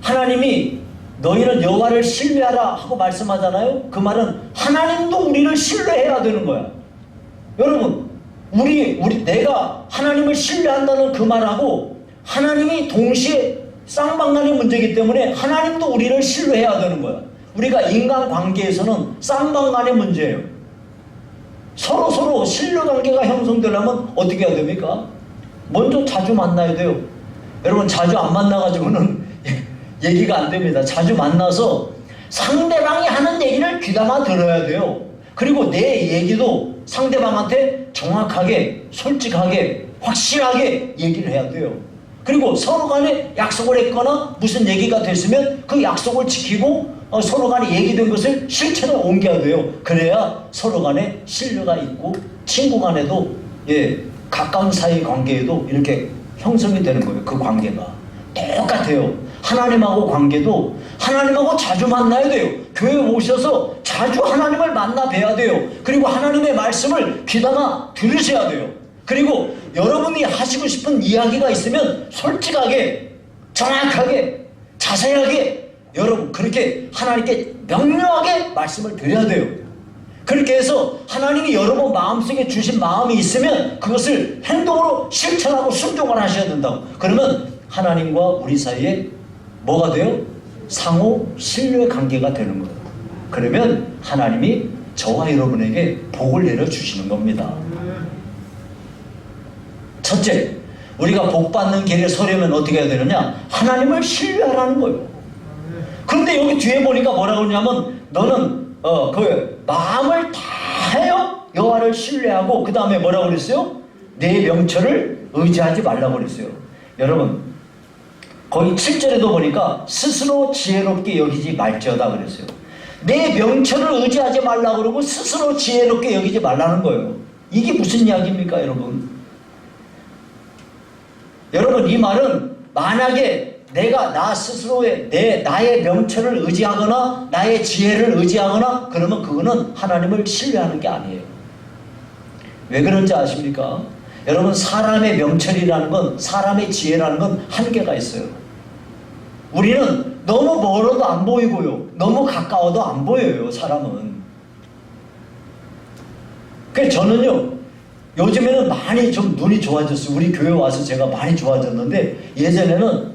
하나님이 너희는 여호와를 신뢰하라 하고 말씀하잖아요. 그 말은 하나님도 우리를 신뢰해야 되는 거야. 여러분, 내가 하나님을 신뢰한다는 그 말하고 하나님이 동시에 쌍방간의 문제이기 때문에 하나님도 우리를 신뢰해야 되는 거야. 우리가 인간관계에서는 쌍방간의 문제예요. 서로 신뢰관계가 형성되려면 어떻게 해야 됩니까? 먼저 자주 만나야 돼요. 여러분, 자주 안 만나가지고는 얘기가 안 됩니다. 자주 만나서 상대방이 하는 얘기를 귀담아 들어야 돼요. 그리고 내 얘기도 상대방한테 정확하게, 솔직하게, 확실하게 얘기를 해야 돼요. 그리고 서로 간에 약속을 했거나 무슨 얘기가 됐으면 그 약속을 지키고 서로 간에 얘기된 것을 실체로 옮겨야 돼요. 그래야 서로 간에 신뢰가 있고 친구 간에도 가까운 사이 관계에도 이렇게 형성이 되는 거예요. 그 관계가 똑같아요. 하나님하고 관계도 하나님하고 자주 만나야 돼요. 교회 오셔서 자주 하나님을 만나 뵈야 돼요. 그리고 하나님의 말씀을 귀담아 들으셔야 돼요. 그리고 여러분이 하시고 싶은 이야기가 있으면 솔직하게, 정확하게, 자세하게 여러분 그렇게 하나님께 명료하게 말씀을 드려야 돼요. 그렇게 해서 하나님이 여러분 마음속에 주신 마음이 있으면 그것을 행동으로 실천하고 순종을 하셔야 된다고. 그러면 하나님과 우리 사이에 뭐가 돼요? 상호 신뢰 관계가 되는 거예요. 그러면 하나님이 저와 여러분에게 복을 내려주시는 겁니다. 첫째, 우리가 복 받는 길에 서려면 어떻게 해야 되느냐? 하나님을 신뢰하라는 거예요. 그런데 여기 뒤에 보니까 뭐라고 하냐면 너는 그 마음을 다하여 여호와를 신뢰하고 그 다음에 뭐라고 그랬어요? 내 명철을 의지하지 말라고 그랬어요. 여러분 거기 7절에도 보니까 스스로 지혜롭게 여기지 말지어다 그랬어요. 내 명철을 의지하지 말라고 그러고 스스로 지혜롭게 여기지 말라는 거예요. 이게 무슨 이야기입니까 여러분? 여러분 이 말은 만약에 내가 나 스스로의 나의 명철을 의지하거나 나의 지혜를 의지하거나 그러면 그거는 하나님을 신뢰하는 게 아니에요. 왜 그런지 아십니까? 여러분 사람의 명철이라는 건 사람의 지혜라는 건 한계가 있어요. 우리는 너무 멀어도 안 보이고요. 너무 가까워도 안 보여요. 사람은. 그래서 저는요. 요즘에는 많이 좀 눈이 좋아졌어요. 우리 교회 와서 제가 많이 좋아졌는데 예전에는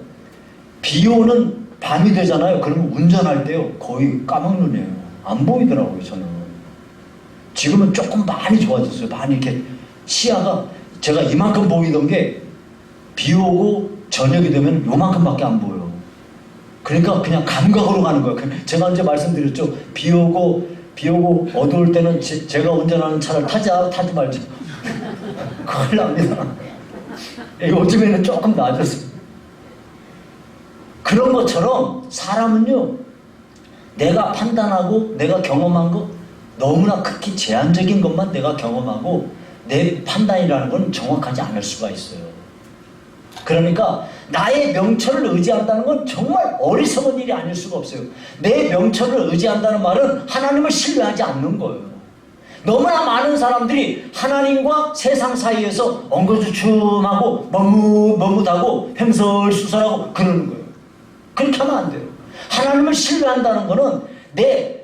비 오는 밤이 되잖아요. 그러면 운전할 때요. 거의 까막눈이에요. 안 보이더라고요. 저는. 지금은 조금 많이 좋아졌어요. 많이 이렇게 시야가 제가 이만큼 보이던 게 비 오고 저녁이 되면 요만큼밖에 안 보여요. 그러니까 그냥 감각으로 가는 거예요. 제가 언제 말씀드렸죠. 비 오고 어두울 때는 제가 운전하는 차를 타지 말자. 큰일 납니다. 요즘에는 조금 나아졌어요. 그런 것처럼 사람은요. 내가 판단하고 내가 경험한 거 너무나 극히 제한적인 것만 내가 경험하고 내 판단이라는 건 정확하지 않을 수가 있어요. 그러니까 나의 명철을 의지한다는 건 정말 어리석은 일이 아닐 수가 없어요. 내 명철을 의지한다는 말은 하나님을 신뢰하지 않는 거예요. 너무나 많은 사람들이 하나님과 세상 사이에서 엉거주춤하고 머뭇하고 횡설수설하고 그러는 거예요. 그렇게 하면 안 돼요. 하나님을 신뢰한다는 거는 내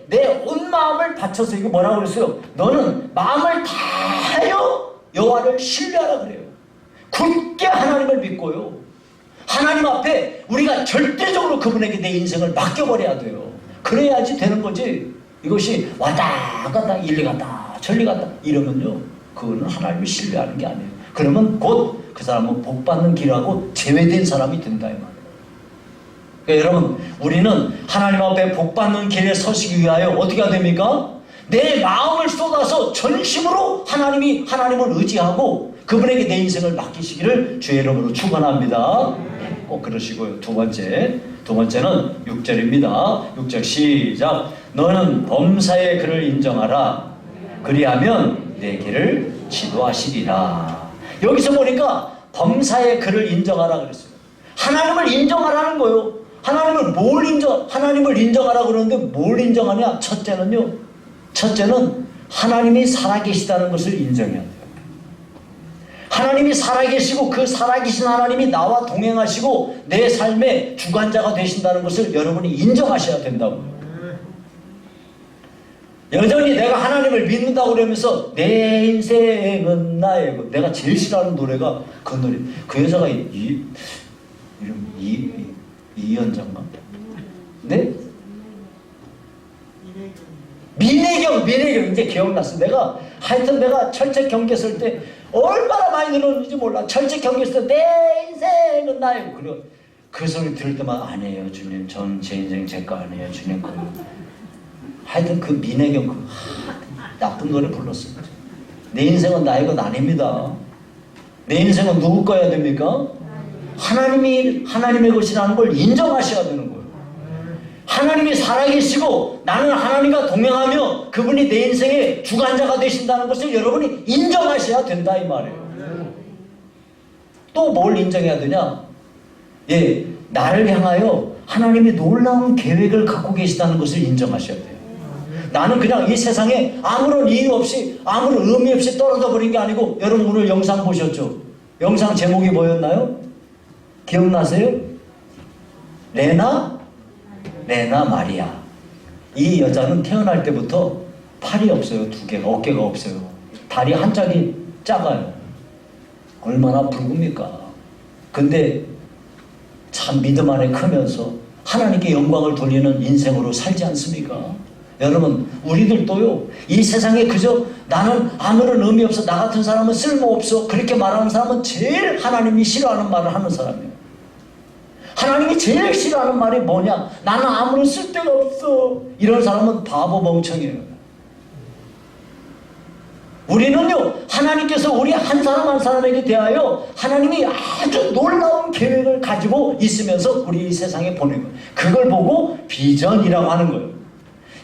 온 마음을 바쳐서 이거 뭐라고 그랬어요? 너는 마음을 다하여 여호와를 신뢰하라 그래요. 굳게 하나님을 믿고요. 하나님 앞에 우리가 절대적으로 그분에게 내 인생을 맡겨버려야 돼요. 그래야지 되는 거지. 이것이 왔다 갔다 일리 갔다 저리 갔다 이러면요. 그거는 하나님을 신뢰하는 게 아니에요. 그러면 곧 그 사람은 복받는 길하고 제외된 사람이 된다 이 말이에요. 그러니까 여러분 우리는 하나님 앞에 복받는 길에 서시기 위하여 어떻게 해야 됩니까? 내 마음을 쏟아서 전심으로 하나님을 의지하고 그분에게 내 인생을 맡기시기를 주의 이름으로 축원합니다. 꼭 그러시고요. 두 번째는 6절입니다. 6절 시작. 너는 범사의 그를 인정하라. 그리하면 내 길을 지도하시리라. 여기서 보니까 범사의 그를 인정하라 그랬어요. 하나님을 인정하라는 거예요. 하나님을 인정하라 그러는데 뭘 인정하냐? 첫째는 하나님이 살아계시다는 것을 인정해야 돼요. 하나님이 살아계시고 그 살아계신 하나님이 나와 동행하시고 내 삶의 주관자가 되신다는 것을 여러분이 인정하셔야 된다고요. 여전히 내가 하나님을 믿는다고 그러면서 내 인생은 나의 내가 제일 싫어하는 노래가 그 노래. 그 여자가 이름 이연자인가? 네? 민혜경 이제 기억났어. 내가 철책 경계 쓸 때 얼마나 많이 들었는지 몰라. 철책 경계 쓸 때 내 인생은 나의 그리고 그 소리 들을 때마다 아니에요 주님. 전 제 인생 제 거 아니에요 주님 거. 하여튼 그 민혜경 나쁜 노래 불렀어요. 내 인생은 나의 것 아닙니다. 내 인생은 누구 거야 됩니까? 하나님의 것이라는 걸 인정하셔야 되는 거예요. 하나님이 살아계시고 나는 하나님과 동행하며 그분이 내 인생의 주관자가 되신다는 것을 여러분이 인정하셔야 된다 이 말이에요. 또 뭘 인정해야 되냐? 예, 나를 향하여 하나님이 놀라운 계획을 갖고 계시다는 것을 인정하셔야 돼요. 나는 그냥 이 세상에 아무런 이유 없이 아무런 의미 없이 떨어져 버린 게 아니고, 여러분 오늘 영상 보셨죠? 영상 제목이 뭐였나요? 기억나세요? 레나 마리아. 이 여자는 태어날 때부터 팔이 없어요. 두 개가, 어깨가 없어요. 다리 한 짝이 작아요. 얼마나 붉습니까? 근데 참 믿음 안에 크면서 하나님께 영광을 돌리는 인생으로 살지 않습니까? 여러분, 우리들도요, 이 세상에 그저 나는 아무런 의미 없어, 나 같은 사람은 쓸모없어, 그렇게 말하는 사람은 제일 하나님이 싫어하는 말을 하는 사람이에요. 하나님이 제일 싫어하는 말이 뭐냐? 나는 아무런 쓸데가 없어. 이런 사람은 바보 멍청이에요. 우리는요, 하나님께서 우리 한 사람 한 사람에게 대하여 하나님이 아주 놀라운 계획을 가지고 있으면서 우리 이 세상에 보낸 거예요. 그걸 보고 비전이라고 하는 거예요.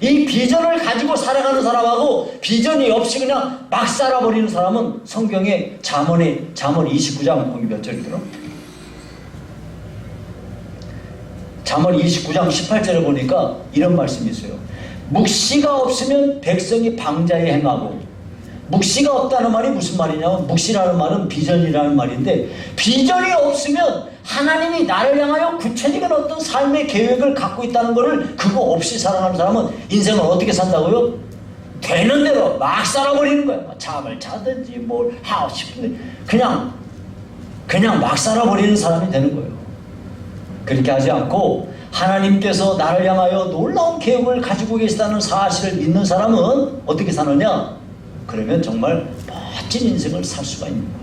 이 비전을 가지고 살아가는 사람하고 비전이 없이 그냥 막 살아버리는 사람은 성경에 잠언 29장 거기 몇 절이더라? 잠언 29장 18절에 보니까 이런 말씀이 있어요. 묵시가 없으면 백성이 방자에 행하고, 묵시가 없다는 말이 무슨 말이냐면, 묵시라는 말은 비전이라는 말인데, 비전이 없으면 하나님이 나를 향하여 구체적인 어떤 삶의 계획을 갖고 있다는 것을 그거 없이 살아가는 사람은 인생을 어떻게 산다고요? 되는 대로 막 살아버리는 거예요. 잠을 자든지 뭘 하고 싶은데 그냥 막 살아버리는 사람이 되는 거예요. 그렇게 하지 않고 하나님께서 나를 향하여 놀라운 계획을 가지고 계시다는 사실을 믿는 사람은 어떻게 사느냐? 그러면 정말 멋진 인생을 살 수가 있는 거예요.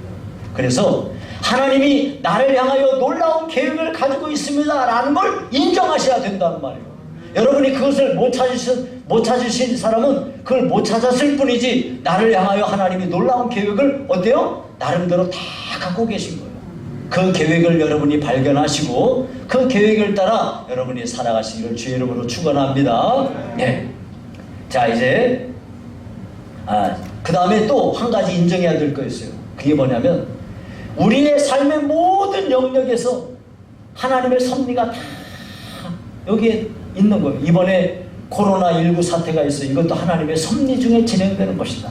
그래서 하나님이 나를 향하여 놀라운 계획을 가지고 있습니다 라는 걸 인정하셔야 된다는 말이에요. 여러분이 그것을 못 찾으신 사람은 그걸 못 찾았을 뿐이지, 나를 향하여 하나님이 놀라운 계획을 어때요? 나름대로 다 갖고 계신 거예요. 그 계획을 여러분이 발견하시고 그 계획을 따라 여러분이 살아가시기를 주의 이름으로 축원합니다. 네. 자, 이제 그 다음에 또 한 가지 인정해야 될 거 있어요. 그게 뭐냐면, 우리의 삶의 모든 영역에서 하나님의 섭리가 다 여기에 있는 거예요. 이번에 코로나19 사태가 있어요. 이것도 하나님의 섭리 중에 진행되는 것이다.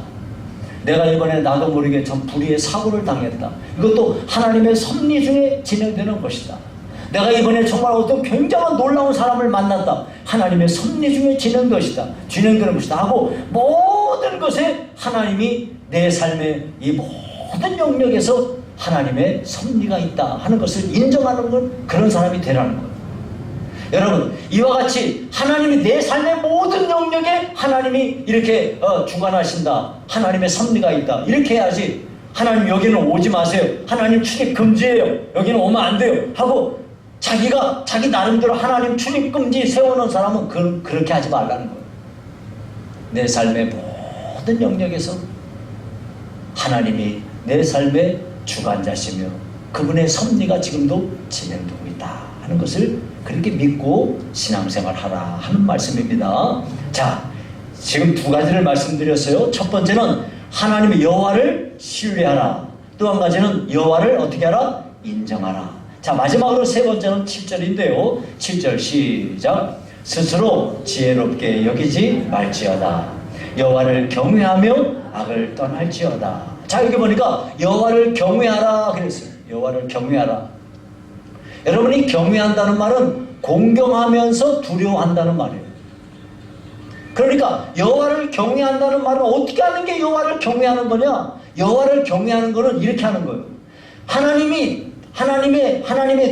내가 이번에 나도 모르게 전 불의의 사고를 당했다. 이것도 하나님의 섭리 중에 진행되는 것이다. 내가 이번에 정말 어떤 굉장한 놀라운 사람을 만났다. 하나님의 섭리 중에 진행되는 것이다 하고, 모든 것에 하나님이 내 삶의 이 모든 영역에서 하나님의 섭리가 있다 하는 것을 인정하는 건 그런 사람이 되라는 거예요. 여러분, 이와 같이 하나님이 내 삶의 모든 영역에 하나님이 이렇게 주관하신다, 하나님의 섭리가 있다, 이렇게 해야지 하나님 여기는 오지 마세요, 하나님 출입 금지예요, 여기는 오면 안 돼요 하고 자기가 자기 나름대로 하나님 출입 금지 세워놓은 사람은 그렇게 하지 말라는 거예요. 내 삶의 모든 영역에서 하나님이 내 삶의 주관자시며 그분의 섭리가 지금도 진행되고 있다 하는 것을 그렇게 믿고 신앙생활 하라 하는 말씀입니다. 자, 지금 두 가지를 말씀드렸어요. 첫 번째는 하나님의 여호와를 신뢰하라. 또 한 가지는 여호와를 어떻게 하라? 인정하라. 자, 마지막으로 세 번째는 7절인데요. 7절 시작. 스스로 지혜롭게 여기지 말지어다. 여호와를 경외하며 악을 떠날지어다. 자, 여기 보니까 여호와를 경외하라 그랬어요. 여호와를 경외하라. 여러분이 경외한다는 말은 공경하면서 두려워한다는 말이에요. 그러니까 여호와를 경외한다는 말은 어떻게 하는 게 여호와를 경외하는 거냐? 여호와를 경외하는 거는 이렇게 하는 거예요. 하나님의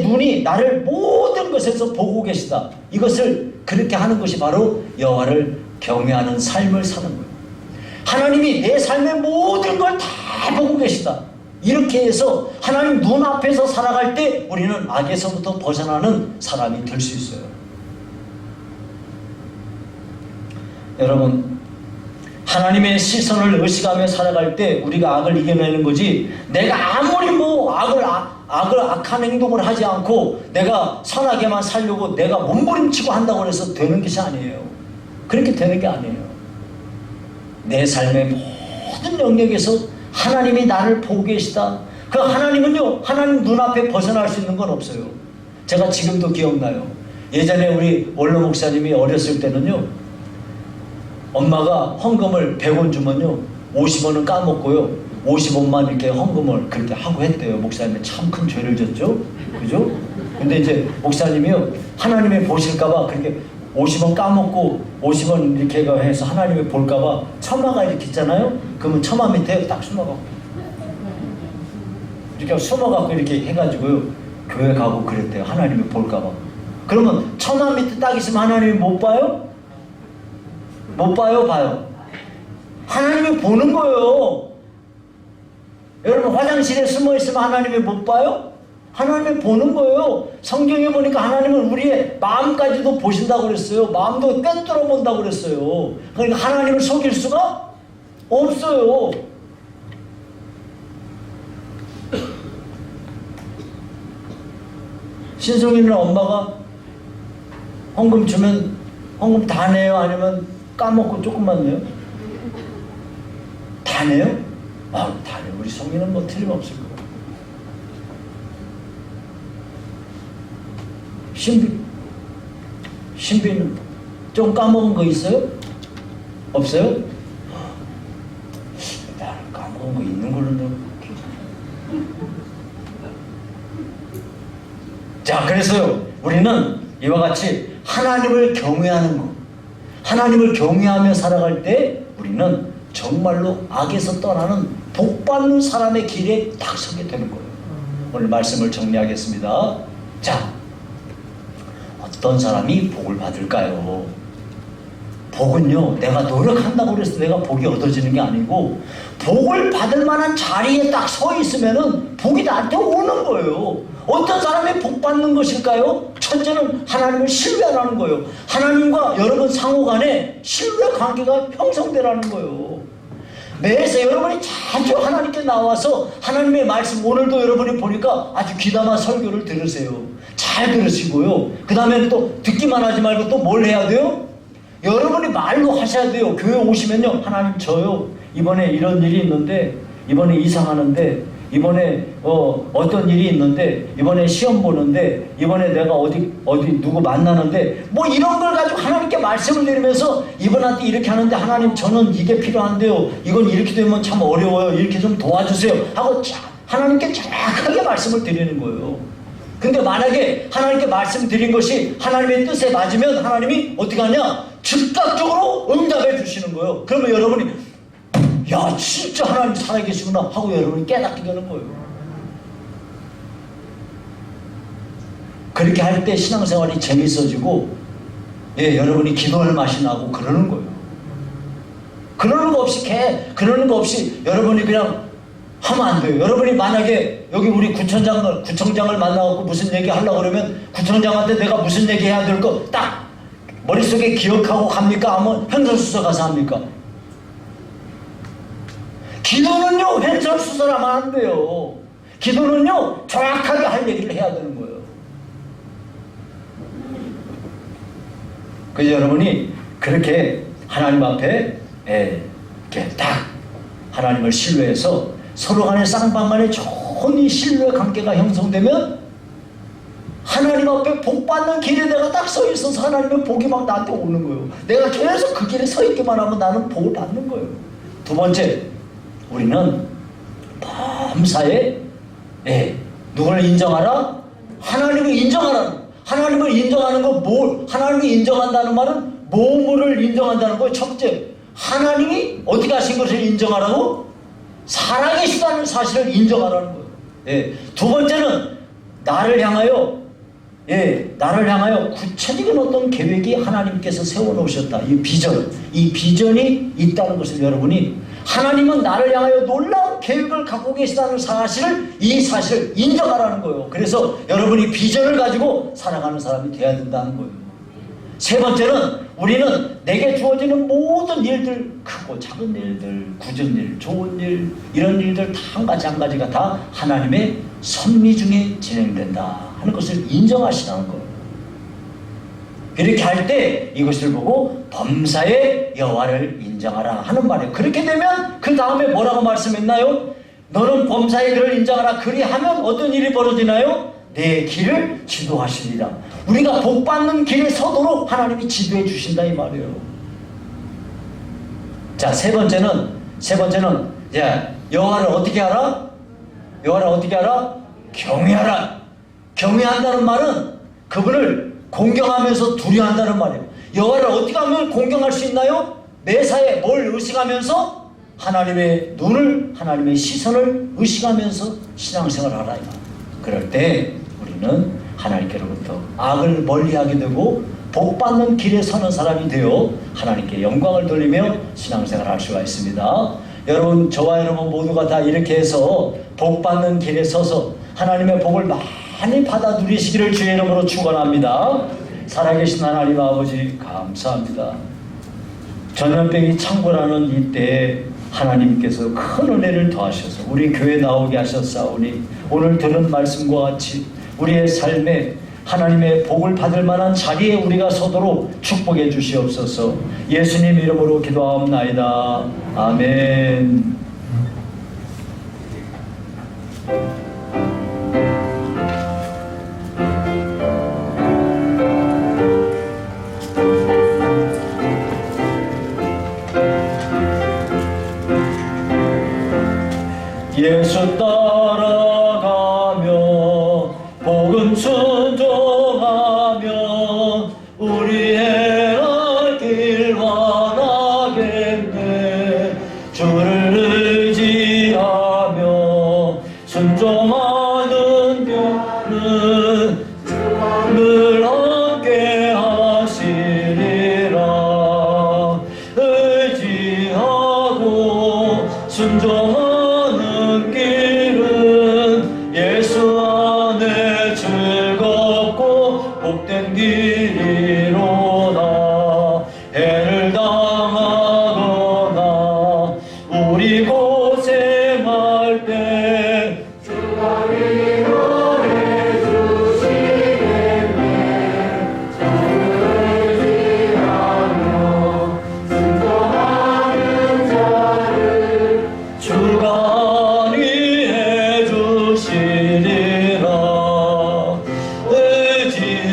눈이 나를 모든 것에서 보고 계시다. 이것을 그렇게 하는 것이 바로 여호와를 경외하는 삶을 사는 거예요. 하나님이 내 삶의 모든 걸 다 보고 계시다. 이렇게 해서 하나님 눈앞에서 살아갈 때 우리는 악에서부터 벗어나는 사람이 될 수 있어요. 여러분, 하나님의 시선을 의식하며 살아갈 때 우리가 악을 이겨내는 거지, 내가 아무리 악한 행동을 하지 않고 내가 선하게만 살려고 내가 몸부림치고 한다고 해서 되는 것이 아니에요. 그렇게 되는 게 아니에요. 내 삶의 모든 영역에서 하나님이 나를 보고 계시다. 그 하나님은요, 하나님 눈앞에 벗어날 수 있는 건 없어요. 제가 지금도 기억나요. 예전에 우리 원로 목사님이 어렸을 때는요, 엄마가 헌금을 100원 주면요 50원은 까먹고요 50원만 이렇게 헌금을 그렇게 하고 했대요. 목사님이 참 큰 죄를 졌죠, 그죠? 근데 이제 목사님이요, 하나님이 보실까봐 그렇게 50원 까먹고 50원 이렇게 해서 하나님이 볼까봐 처마가 이렇게 있잖아요. 그러면 처마 밑에 딱 숨어갖고 이렇게 숨어갖고 이렇게 해가지고요 교회 가고 그랬대요. 하나님이 볼까봐. 그러면 처마 밑에 딱 있으면 하나님이 못 봐요? 못 봐요? 봐요? 하나님이 보는 거예요. 여러분 화장실에 숨어 있으면 하나님이 못 봐요? 하나님이 보는 거예요. 성경에 보니까 하나님은 우리의 마음까지도 보신다고 그랬어요. 마음도 꿰뚫어 본다고 그랬어요. 그러니까 하나님을 속일 수가 없어요. 신성이는 엄마가 헌금 주면 헌금 다 내요? 아니면 까먹고 조금만 내요? 다 내요? 아, 다 내요. 우리 성이는 뭐 틀림없을 거예요. 신비는 좀 까먹은 거 있어요? 없어요? 나는 까먹은 거 있는 걸로. 자, 그래서요 우리는 이와 같이 하나님을 경외하는 것, 하나님을 경외하며 살아갈 때 우리는 정말로 악에서 떠나는 복받는 사람의 길에 딱 서게 되는 거예요. 오늘 말씀을 정리하겠습니다. 자, 어떤 사람이 복을 받을까요? 복은요, 내가 노력한다고 해서 내가 복이 얻어지는 게 아니고 복을 받을 만한 자리에 딱 서 있으면은 복이 나한테 오는 거예요. 어떤 사람이 복 받는 것일까요? 첫째는 하나님을 신뢰하라는 거예요. 하나님과 여러분 상호 간에 신뢰 관계가 형성되라는 거예요. 매일 여러분이 자주 하나님께 나와서 하나님의 말씀, 오늘도 여러분이 보니까 아주 귀담아 설교를 들으세요. 잘 들으시고요. 그 다음에 또 듣기만 하지 말고 또 뭘 해야 돼요? 여러분이 말로 하셔야 돼요. 교회 오시면요, 하나님 저요 이번에 이런 일이 있는데, 이번에 이사하는데, 이번에 어떤 일이 있는데, 이번에 시험 보는데, 이번에 내가 어디 누구 만나는데, 뭐 이런 걸 가지고 하나님께 말씀을 드리면서 이분한테 이렇게 하는데 하나님 저는 이게 필요한데요, 이건 이렇게 되면 참 어려워요, 이렇게 좀 도와주세요 하고 하나님께 정확하게 말씀을 드리는 거예요. 근데 만약에 하나님께 말씀드린 것이 하나님의 뜻에 맞으면 하나님이 어떻게 하냐? 즉각적으로 응답해 주시는 거예요. 그러면 여러분이 야, 진짜 하나님 살아계시구나 하고 여러분이 깨닫게 되는 거예요. 그렇게 할 때 신앙생활이 재밌어지고, 예, 여러분이 기도할 맛이 나고 그러는 거예요. 그러는 거 없이 여러분이 그냥 하면 안 돼요. 여러분이 만약에 여기 우리 구청장을 만나갖고 무슨 얘기 하려고 그러면 구청장한테 내가 무슨 얘기 해야 될 거 딱 머릿속에 기억하고 갑니까? 아니면 횡설수설 가서 합니까? 기도는요, 횡설수설하면 안 돼요. 기도는요, 정확하게 할 얘기를 해야 되는 거예요. 그래서 여러분이 그렇게 하나님 앞에 이렇게 딱 하나님을 신뢰해서 서로 간에 쌍방 간에 좋은 이 신뢰 관계가 형성되면 하나님 앞에 복 받는 길에 내가 딱 서 있어서 하나님의 복이 막 나한테 오는 거예요. 내가 계속 그 길에 서 있기만 하면 나는 복을 받는 거예요. 두 번째, 우리는 범사에 누구를 인정하라? 하나님을 인정하라. 하나님을 인정하는 건 하나님을 인정한다는 말은 뭐를 인정한다는 거예요. 첫째, 하나님이 어떻게 하신 것을 인정하라고? 살아계시다는 사실을 인정하라는 거예요. 두 번째는 나를 향하여 구체적인 어떤 계획이 하나님께서 세워놓으셨다. 이 비전이 있다는 것을 여러분이, 하나님은 나를 향하여 놀라운 계획을 갖고 계시다는 사실을 인정하라는 거예요. 그래서 여러분이 비전을 가지고 살아가는 사람이 되어야 된다는 거예요. 세 번째는 우리는 내게 주어지는 모든 일들, 크고 작은 일들, 굳은 일, 좋은 일, 이런 일들 다 한 가지 한 가지가 다 하나님의 섭리 중에 진행된다 하는 것을 인정하시라는 거예요. 그렇게 할 때 이것을 보고 범사의 여호와를 인정하라 하는 말이에요. 그렇게 되면 그 다음에 뭐라고 말씀했나요? 너는 범사의 길을 인정하라. 그리하면 어떤 일이 벌어지나요? 내 길을 지도하시리라. 우리가 복받는 길에 서도록 하나님이 지도해 주신다 이 말이에요. 자, 세 번째는 여호와를 어떻게 하라? 여호와를 어떻게 하라? 경외하라. 경외한다는 말은 그분을 공경하면서 두려워한다는 말이에요. 여호와를 어떻게 하면 공경할 수 있나요? 매사에 뭘 의식하면서? 하나님의 눈을, 하나님의 시선을 의식하면서 신앙생활을 하라. 그럴 때 우리는 하나님께로부터 악을 멀리하게 되고 복받는 길에 서는 사람이 되어 하나님께 영광을 돌리며 신앙생활을 할 수가 있습니다. 여러분, 저와 여러분 모두가 다 이렇게 해서 복받는 길에 서서 하나님의 복을 많이 받아 누리시기를 주의 이름으로 축원합니다. 살아계신 하나님 아버지 감사합니다. 전염병이 창궐하는 이때에 하나님께서 큰 은혜를 더하셔서 우리 교회 나오게 하셨사오니 오늘 들은 말씀과 같이 우리의 삶에 하나님의 복을 받을 만한 자리에 우리가 서도록 축복해 주시옵소서. 예수님 이름으로 기도하옵나이다. 아멘. 예수 따라가며 복음 순종하며 우리의 길 완하겠네. 주를 의지하며 순종하는 교는 늘 함께 하시리라. 의지하고 순종하는 길은 예수 안에 즐겁고 복된 길이로다. 해를 당하거나 우리 고생할 때 주가 위로해 주시겠네. 주를 의지하며 순종하는 자를 주가 위해 주시리라.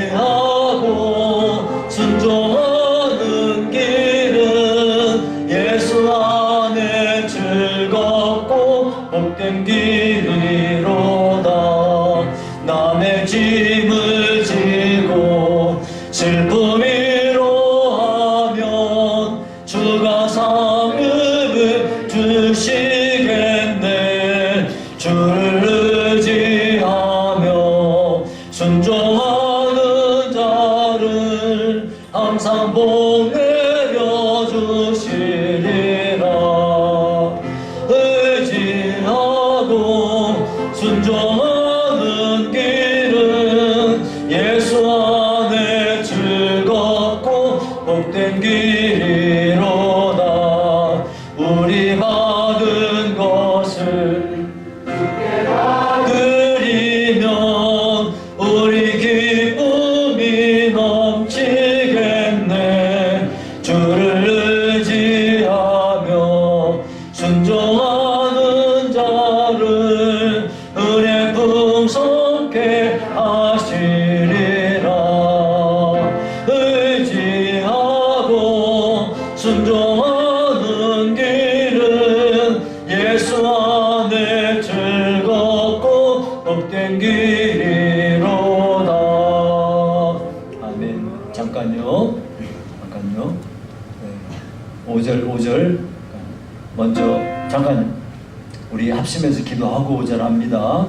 의지하고 순종하는 길은 예수 안에 즐겁고 복된 길이로다. 남의 짐을 지고 슬픔이로 하면 주가 상급을 주시겠네. 주를 의지하며 순종하는 자를 항상 복 내려 주시리라. 의지하고 순종하는 길은 예수 안에 즐겁고 복된 길이로다. 우리 받은 것을 드리면 우리 기쁨이 넘치겠네. 주를 의지하며 순종하는 자를 은혜 풍성케 하시리라. 의지하고 순종하는 길은 예수 안에 즐겁고 복된 길이로다. 아멘. 잠깐요. 네. 5절 먼저 잠깐 우리 합심해서 기도하고 5절 합니다.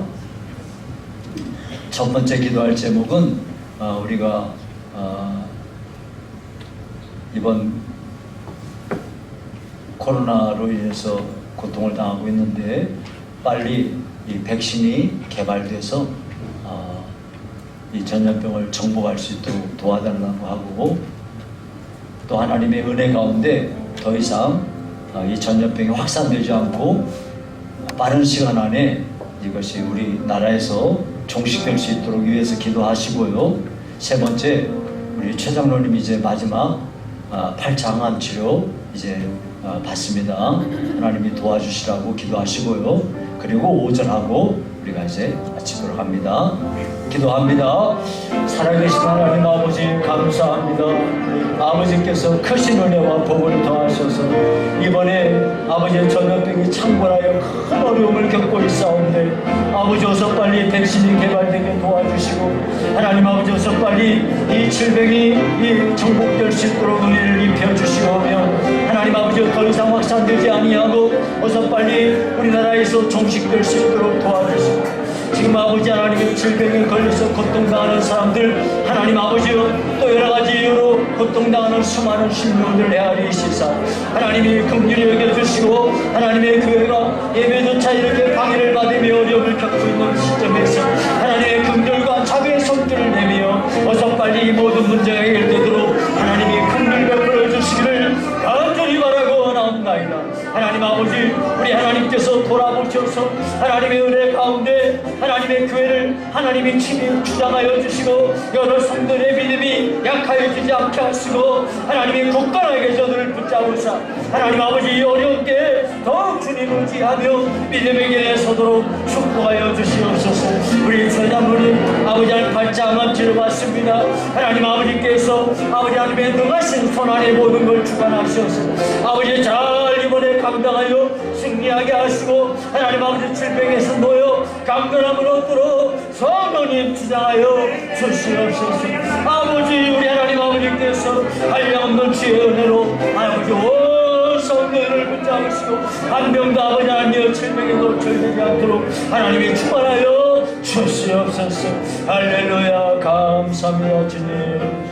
첫 번째 기도할 제목은 우리가 이번 코로나로 인해서 고통을 당하고 있는데 빨리 이 백신이 개발돼서 이 전염병을 정복할 수 있도록 도와달라고 하고, 또 하나님의 은혜 가운데 더 이상 이 전염병이 확산되지 않고 빠른 시간 안에 이것이 우리 나라에서 종식될 수 있도록 위해서 기도하시고요. 세 번째, 우리 최 장로님 이제 마지막 8차 항암 치료 이제 받습니다. 하나님이 도와주시라고 기도하시고요. 그리고 오전하고 우리가 이제 마치도록 합니다. 기도합니다. 살아계신 하나님 아버지 감사합니다. 아버지께서 크신 은혜와 복을 더하셔서 이번에 아버지의 전염병이 창궐하여 큰 어려움을 겪고 있사온데 아버지 어서 빨리 백신이 개발되게 도와주시고 하나님 아버지 어서 빨리 이 질병이 정복될 수 있도록 은혜를 입혀주시오며 하나님 아버지 더 이상 확산되지 아니하고 어서 빨리 우리나라에서 종식될 수 있도록 도와주시고 지금 아버지 하나님의 질병에 걸려서 고통당하는 사람들 하나님 아버지여 또 여러가지 이유로 고통당하는 수많은 신령들 헤아리시사 하나님이 긍휼히 여겨주시고 하나님의 교회가 예배조차 이렇게 방해를 받으며 어려움을 겪고 있는 시점에서 하나님의 긍휼과 자비의 손길을 내밀어 어서 빨리 이 모든 문제가 해결되도록 하나님이 긍휼 베풀어 주시기를 간절히 바라고 나옵나이다. 하나님 아버지 우리 하나님께서 돌아보셔서 하나님의 은혜 가운데 하나님의 교회를 하나님이 친히 주장하여 주시고 여러 성도의 믿음이 약하여지지 않게 하시고 하나님의 굳건하게 저들을 붙잡으사 하나님 아버지 이 어려운 때에 더욱 주님을 의지하며 믿음의 길에 서도록 축복하여 주시옵소서. 우리 전자분이 아버지 하나님 발자만 지러봤습니다. 하나님 아버지께서 아버지 하나님의 능하신 손안에 모든 걸 주관하셔서 아버지 잘 이번에 감당하여 승리하게 하시고 하나님 아버지 질병에서 놓여 강건함을 얻도록 성령님 주장하여 주시옵소서. 아버지 우리 하나님 아버지께서 한량없는 주의 은혜로 아버지 온 성도를 붙잡으시고 한 명도 아버지 하나님의 질병에 노출되지 않도록 하나님이 축원하여 주시옵소서. 할렐루야 감사합니다 주님.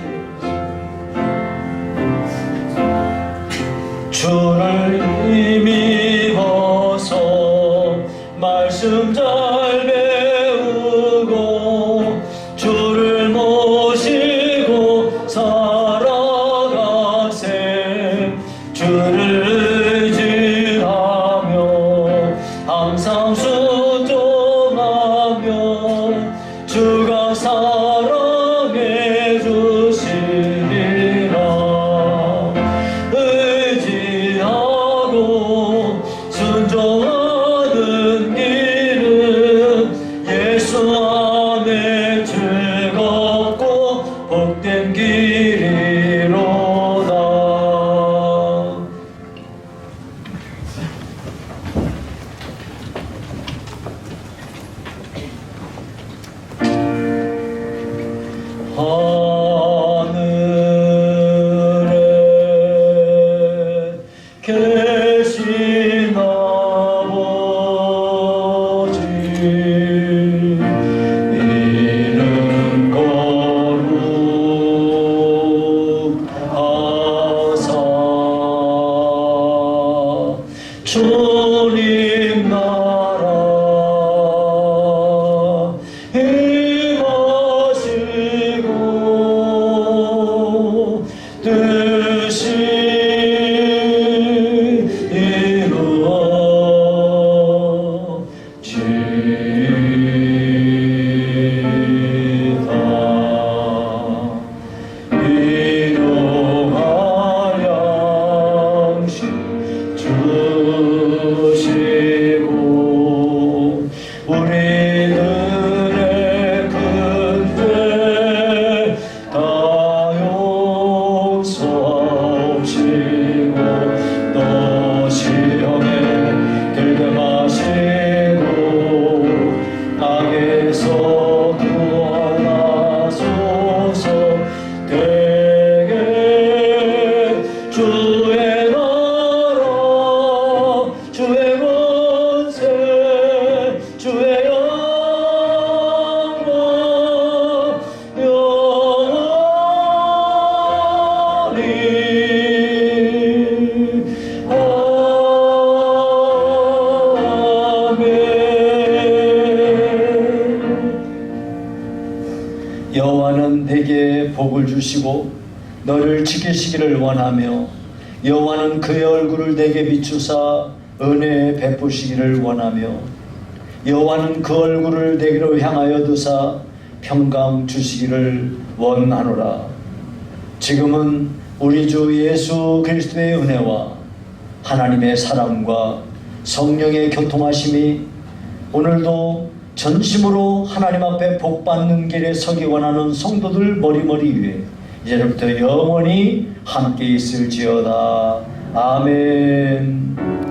주를 힘입어서 말씀 잘 배우고 주를 모시고 살아가세. 주를 의지하며 항상 순종하며 주가 사랑해 주시리라. 순종하는 길은 예수 안에 즐겁고 복된 길이로다. 하늘에 계신 아버지 이름 거룩하사 주님 나라 임하시고 뜻이 우리들의 근대 다 용서하시고 너 시험에 들게 마시고 악에서 구원하소서. 되게 주의 나라 주의 권세 주의 영광 영원히 아멘. 여호와는 내게 복을 주시고 너를 지키시기를 원하며 여호와는 그의 얼굴을 내게 비추사 은혜 베푸시기를 원하며 여호와는 그 얼굴을 내게로 향하여 두사 평강 주시기를 원하노라. 지금은 우리 주 예수 그리스도의 은혜와 하나님의 사랑과 성령의 교통하심이 오늘도 전심으로 하나님 앞에 복받는 길에 서기 원하는 성도들 머리머리 위에 이제부터 영원히 함께 있을지어다. 아멘.